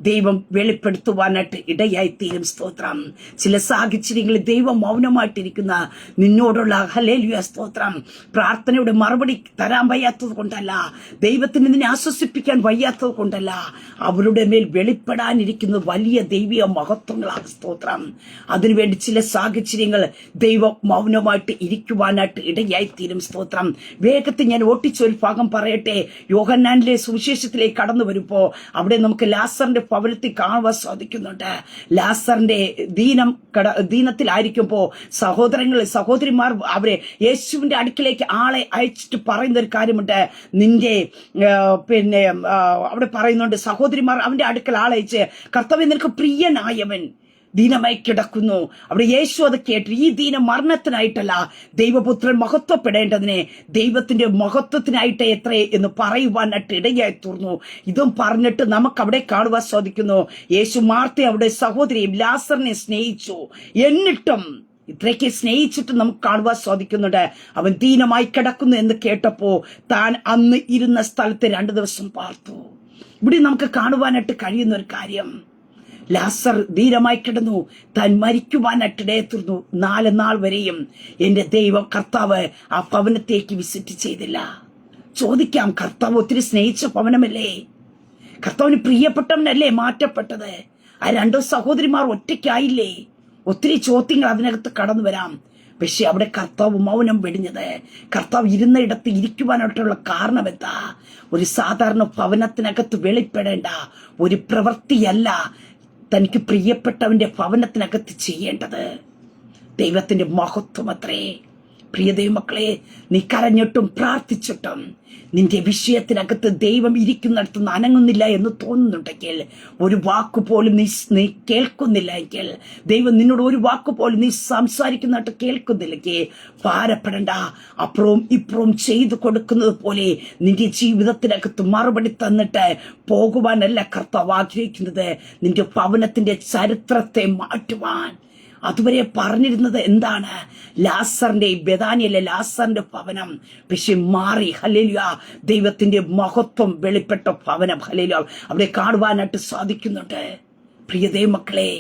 ദൈവം വെളിപ്പെടുത്തുവാനായിട്ട് ഇടയായിത്തീരും. സ്തോത്രം. ചില സാഹചര്യങ്ങളിൽ ദൈവം മൗനമായിട്ടിരിക്കുന്ന നിന്നോടുള്ള ഹല്ലേലൂയ സ്തോത്രം പ്രാർത്ഥനയുടെ മറുപടി തരാൻ വയ്യാത്തത് കൊണ്ടല്ല, ദൈവത്തിന് നിന്നെ ആശ്വസിപ്പിക്കാൻ വയ്യാത്തത് കൊണ്ടല്ല, അവരുടെ മേൽ വെളിപ്പെടാനിരിക്കുന്ന വലിയ ദൈവിക മഹത്വങ്ങളാണ്. സ്തോത്രം. അതിനുവേണ്ടി ചില സാഹചര്യങ്ങൾ ദൈവം മൗനമായിട്ട് ഇരിക്കുവാനായിട്ട് ഇടയായിത്തീരും. സ്തോത്രം. വേഗത്തിൽ ഞാൻ ഓട്ടിച്ചൊരു ഭാഗം പറയട്ടെ. യോഹന്നാനിലെ സുവിശേഷത്തിലേക്ക് കടന്നു വരുമ്പോ അവിടെ നമുക്ക് ലാസറിന്റെ ഭവനത്തിൽ കാണുവാൻ സാധിക്കുന്നുണ്ട്. ലാസറിന്റെ ദീനത്തിലായിരിക്കുമ്പോ സഹോദരിമാർ അവരെ യേശുവിന്റെ അടുക്കിലേക്ക് ആളെ അയച്ചിട്ട് പറയുന്ന ഒരു കാര്യമുണ്ട്. നിന്റെ അവിടെ പറയുന്നുണ്ട്, സഹോദരിമാർ അവന്റെ അടുക്കൽ ആളയച്ച്, കർത്താവേ നിനക്ക് പ്രിയനായവൻ ദീനമായി കിടക്കുന്നു. അവിടെ യേശു അത് കേട്ടു. ഈ ദീനം മരണത്തിനായിട്ടല്ല, ദൈവപുത്രൻ മഹത്വപ്പെടേണ്ടതിനെ ദൈവത്തിന്റെ മഹത്വത്തിനായിട്ട് എത്ര എന്ന് പറയുവാനായിട്ട് ഇടയായി തീർന്നു. ഇതും പറഞ്ഞിട്ട് നമുക്ക് അവിടെ കാണുവാൻ സാധിക്കുന്നു, യേശു മാർത്തയെ അവിടെ സഹോദരിയും ലാസറിനെ സ്നേഹിച്ചു. എന്നിട്ടും ഇത്രയ്ക്ക് സ്നേഹിച്ചിട്ട് നമുക്ക് കാണുവാൻ സാധിക്കുന്നുണ്ട്, അവൻ ദീനമായി കിടക്കുന്നു എന്ന് കേട്ടപ്പോ താൻ അന്ന് ഇരുന്ന സ്ഥലത്ത് 2 ദിവസം പാർത്തു. ഇവിടെ നമുക്ക് കാണുവാനായിട്ട് കഴിയുന്ന ഒരു കാര്യം, ലാസർ ധീരമായി കിടന്നു, താൻ മരിക്കുവാനായിട്ടിടയെ തീർന്നു. 4 നാൾ വരെയും എന്റെ ദൈവം കർത്താവ് ആ ഭവനത്തേക്ക് വിസിറ്റ് ചെയ്തില്ല. ചോദിക്കാം, കർത്താവ് ഒത്തിരി സ്നേഹിച്ച ഭവനമല്ലേ? കർത്താവിന് പ്രിയപ്പെട്ടവനല്ലേ മാറ്റപ്പെട്ടത്? ആ 2 സഹോദരിമാർ ഒറ്റയ്ക്കായില്ലേ? ഒത്തിരി ചോദ്യങ്ങൾ അതിനകത്ത് കടന്നു വരാം. പക്ഷെ അവിടെ കർത്താവ് മൗനം വെടിഞ്ഞത്, കർത്താവ് ഇരുന്ന ഇടത്ത് ഇരിക്കുവാനായിട്ടുള്ള കാരണം എന്താ? ഒരു സാധാരണ ഭവനത്തിനകത്ത് വെളിപ്പെടേണ്ട ഒരു പ്രവൃത്തിയല്ല തനിക്ക് പ്രിയപ്പെട്ടവന്റെ ഭവനത്തിനകത്ത് ചെയ്യേണ്ടത്. ദൈവത്തിന്റെ മഹത്വം അത്രേ. പ്രിയ ദൈവമക്കളെ, നീ കരഞ്ഞിട്ടും പ്രാർത്ഥിച്ചിട്ടും നിന്റെ വിഷയത്തിനകത്ത് ദൈവം ഇരിക്കുന്നിടത്തുനിന്ന് അനങ്ങുന്നില്ല എന്ന് തോന്നുന്നുണ്ടെങ്കിൽ, ഒരു വാക്കുപോലും നീ കേൾക്കുന്നില്ല എങ്കിൽ, ദൈവം നിന്നോട് ഒരു വാക്കുപോലും നീ സംസാരിക്കുന്നതായിട്ട് കേൾക്കുന്നില്ലെങ്കിൽ ഭാരപ്പെടണ്ട. അപ്പുറവും ഇപ്പുറവും ചെയ്തു കൊടുക്കുന്നത് പോലെ നിന്റെ ജീവിതത്തിനകത്ത് മറുപടി തന്നിട്ട് പോകുവാനല്ല കർത്താവ് ആഗ്രഹിക്കുന്നത്, നിന്റെ ഭവനത്തിന്റെ ചരിത്രത്തെ മാറ്റുവാൻ. അതുവരെ പറഞ്ഞിരുന്നത് എന്താണ്? ലാസറിന്റെ, ബെഥാനിയയിലെ ലാസറിന്റെ ഭവനം പക്ഷെ മാറി. ഹല്ലേലൂയ. ദൈവത്തിന്റെ മഹത്വം വെളിപ്പെട്ട ഭവനം. ഹല്ലേലൂയ. അവിടെ കാണുവാനായിട്ട് സാധിക്കുന്നുണ്ട്. പ്രിയ ദൈവമക്കളെ,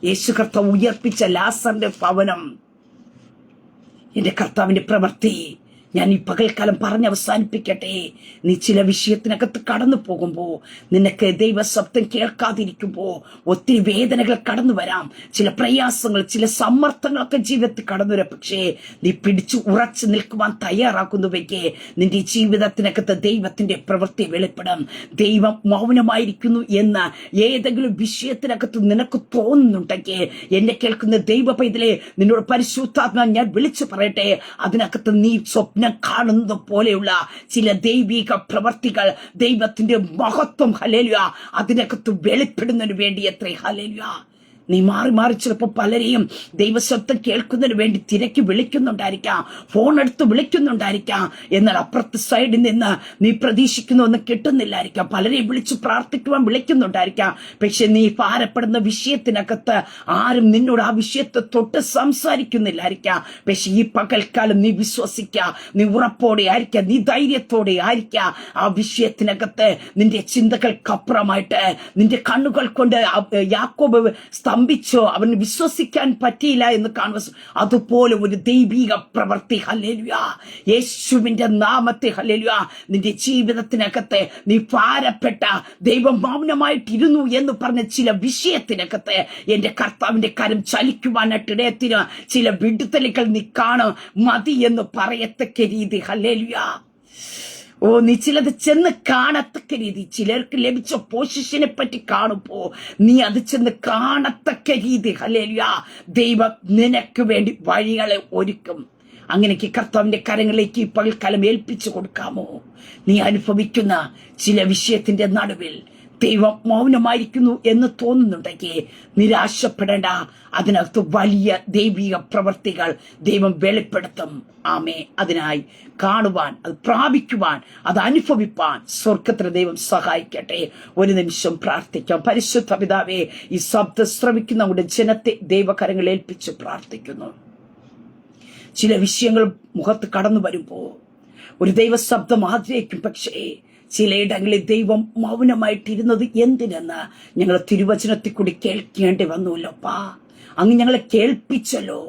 യേശു കർത്താവ് ഉയർപ്പിച്ച ലാസറിന്റെ ഭവനം, എന്റെ കർത്താവിന്റെ പ്രവൃത്തി ഞാൻ ഈ പകൽക്കാലം പറഞ്ഞ് അവസാനിപ്പിക്കട്ടെ. നീ ചില വിഷയത്തിനകത്ത് കടന്നു പോകുമ്പോൾ, നിനക്ക് ദൈവശബ്ദം കേൾക്കാതിരിക്കുമ്പോൾ ഒത്തിരി വേദനകൾ കടന്നു വരാം, ചില പ്രയാസങ്ങൾ, ചില സമ്മർദ്ദങ്ങളൊക്കെ ജീവിതത്തിൽ കടന്നു വരാം. പക്ഷേ നീ പിടിച്ചു ഉറച്ചു നിൽക്കുവാൻ തയ്യാറാക്കുന്നുവെങ്കിൽ നിന്റെ ജീവിതത്തിനകത്ത് ദൈവത്തിന്റെ പ്രവൃത്തി വെളിപ്പെടും. ദൈവം മൗനമായിരിക്കുന്നു എന്ന് ഏതെങ്കിലും വിഷയത്തിനകത്ത് നിനക്ക് തോന്നുന്നുണ്ടെങ്കിൽ, എന്നെ കേൾക്കുന്ന ദൈവ പൈതലേ, നിന്നോട് പരിശുദ്ധാത്മാ ഞാൻ വിളിച്ചു പറയട്ടെ, അതിനകത്ത് നീ സ്വപ്നം കാണുന്നത് പോലെയുള്ള ചില ദൈവിക പ്രവർത്തികൾ, ദൈവത്തിന്റെ മഹത്വം, ഹല്ലേലൂയ, അതിനകത്ത് വെളിപ്പെടുന്നതിന് വേണ്ടി എത്ര. ഹല്ലേലൂയ. നീ മാറി മാറി ചിലപ്പോൾ പലരെയും ദൈവശബ്ദം കേൾക്കുന്നതിന് വേണ്ടി തിരക്കി വിളിക്കുന്നുണ്ടായിരിക്കാം, ഫോൺ എടുത്ത് വിളിക്കുന്നുണ്ടായിരിക്കാം. എന്നാൽ അപ്പുറത്തെ സൈഡിൽ നിന്ന് നീ പ്രതീക്ഷിക്കുന്ന ഒന്നും കിട്ടുന്നില്ലായിരിക്കാം. പലരെയും വിളിച്ച് പ്രാർത്ഥിക്കുവാൻ വിളിക്കുന്നുണ്ടായിരിക്കാം. പക്ഷെ നീ ഭാരപ്പെടുന്ന വിഷയത്തിനകത്ത് ആരും നിന്നോട് ആ വിഷയത്തെ തൊട്ട് സംസാരിക്കുന്നില്ലായിരിക്കാം. പക്ഷെ ഈ പകൽക്കാലം നീ വിശ്വസിക്കുക, നീ ഉറപ്പോടെ ആയിരിക്കാം, നീ ധൈര്യത്തോടെ ആയിരിക്കാം. ആ വിഷയത്തിനകത്ത് നിന്റെ ചിന്തകൾക്കപ്പുറമായിട്ട് നിന്റെ കണ്ണുകൾ കൊണ്ട് യാക്കോബ് സ്തംഭിച്ചോ, അവന് വിശ്വസിക്കാൻ പറ്റിയില്ല എന്ന് കാണുക. അതുപോലെ ഒരു ദൈവിക പ്രവൃത്തി, ഹല്ലേലൂയ, യേശുവിന്റെ നാമത്തെ, ഹല്ലേലൂയ, നിന്റെ ജീവിതത്തിനകത്ത് നീ ഭാരപ്പെട്ട, ദൈവം മൗനമായിട്ടിരുന്നു എന്ന് പറഞ്ഞ ചില വിഷയത്തിനകത്ത് എന്റെ കർത്താവിന്റെ കരം ചലിക്കുവാനായിട്ടിടയത്തിന് ചില വിടുതലുകൾ നീ കാണും. മതി എന്ന് പറയത്തക്ക രീതി, ഹല്ലേലൂയ. നീ ചിലത് ചെന്ന് കാണത്തക്ക രീതി, ചിലർക്ക് ലഭിച്ച പൊസിഷനെ പറ്റി കാണുമ്പോ നീ അത് ചെന്ന് കാണത്തക്ക രീതി, ഹല്ലേലൂയ, ദൈവം നിനക്ക് വേണ്ടി വഴികളെ ഒരുക്കും. അങ്ങനെയൊക്കെ കർത്താവിന്റെ കരങ്ങളിലേക്ക് പകൽക്കാലം ഏൽപ്പിച്ചു കൊടുക്കാമോ? നീ അനുഭവിക്കുന്ന ചില വിഷയത്തിന്റെ നടുവിൽ ദൈവം മൗനമായിരിക്കുന്നു എന്ന് തോന്നുന്നുണ്ടെങ്കിൽ നിരാശപ്പെടേണ്ട. അതിനകത്ത് വലിയ ദൈവിക പ്രവർത്തികൾ ദൈവം വെളിപ്പെടുത്തും. ആമേ. അതിനായി കാണുവാൻ, അത് പ്രാപിക്കുവാൻ, അത് അനുഭവിപ്പാൻ സ്വർഗത്തിലെ ദൈവം സഹായിക്കട്ടെ. ഒരു നിമിഷം പ്രാർത്ഥിക്കാം. പരിശുദ്ധ പിതാവേ, ഈ ശബ്ദം ശ്രവിക്കുന്ന നമ്മുടെ ജനത്തെ ദൈവകരങ്ങളിൽ ഏൽപ്പിച്ച് പ്രാർത്ഥിക്കുന്നു. ചില വിഷയങ്ങൾ മുഖത്ത് കടന്നു വരുമ്പോ ഒരു ദൈവശബ്ദം ആഗ്രഹിക്കും. പക്ഷേ ചിലയിടങ്ങളിൽ ദൈവം മൗനമായിട്ടിരുന്നത് എന്തിനെന്ന് ഞങ്ങൾ തിരുവചനത്തിൽ കൂടി കേൾക്കേണ്ടി വന്നുല്ലപ്പാ. അങ്ങ് ഞങ്ങളെ കേൾപ്പിച്ചല്ലോ.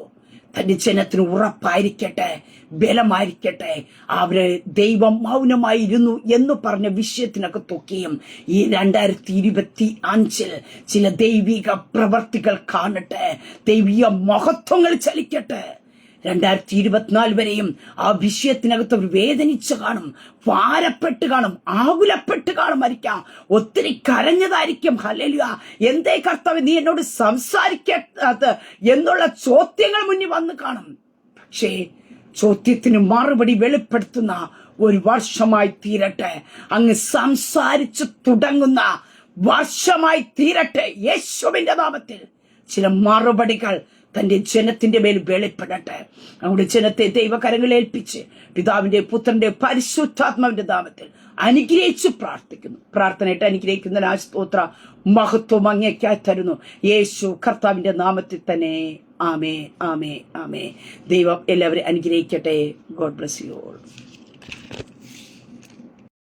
തന്റെ ജനത്തിന് ഉറപ്പായിരിക്കട്ടെ, ബലമായിരിക്കട്ടെ. അവര് ദൈവം മൗനമായിരുന്നു എന്ന് പറഞ്ഞ വിഷയത്തിനകത്തൊക്കെയും ഈ 2025 ചില ദൈവിക പ്രവർത്തികൾ കാണട്ടെ, ദൈവിക മഹത്വങ്ങൾ ചലിക്കട്ടെ. 2024 വരെയും ആ വിഷയത്തിനകത്ത് അവർ വേദനിച്ച് കാണും, ഭാരപ്പെട്ട് കാണും, ആകുലപ്പെട്ട് കാണുമായിരിക്കാം, ഒത്തിരി കരഞ്ഞതായിരിക്കും. ഹല്ലേലൂയ. എന്തേ കർത്താവേ നീ എന്നോട് സംസാരിക്കാത്തത് എന്നുള്ള ചോദ്യങ്ങൾ മുന്നിൽ വന്ന് കാണും. പക്ഷേ ചോദ്യത്തിന് മറുപടി വെളിപ്പെടുത്തുന്ന ഒരു വർഷമായി തീരട്ടെ. അങ്ങ് സംസാരിച്ചു തുടങ്ങുന്ന വർഷമായി തീരട്ടെ. യേശുവിന്റെ നാമത്തിൽ ചില മറുപടികൾ തന്റെ ജനത്തിന്റെ മേൽ വെളിപ്പെടട്ടെ. നമ്മുടെ ജനത്തെ ദൈവകരങ്ങളിൽ ഏൽപ്പിച്ച് പിതാവിന്റെ പുത്രന്റെ പരിശുദ്ധാത്മാവിന്റെ നാമത്തിൽ അനുഗ്രഹിച്ച് പ്രാർത്ഥിക്കുന്നു. പ്രാർത്ഥനയായിട്ട് അനുഗ്രഹിക്കുന്ന സ്തോത്ര മഹത്വം അങ്ങേക്കായി തരുന്നു. യേശു കർത്താവിന്റെ നാമത്തിൽ തന്നെ. ആമേ, ആമേ, ആമേ. ദൈവം എല്ലാവരെയും അനുഗ്രഹിക്കട്ടെ. God bless you all.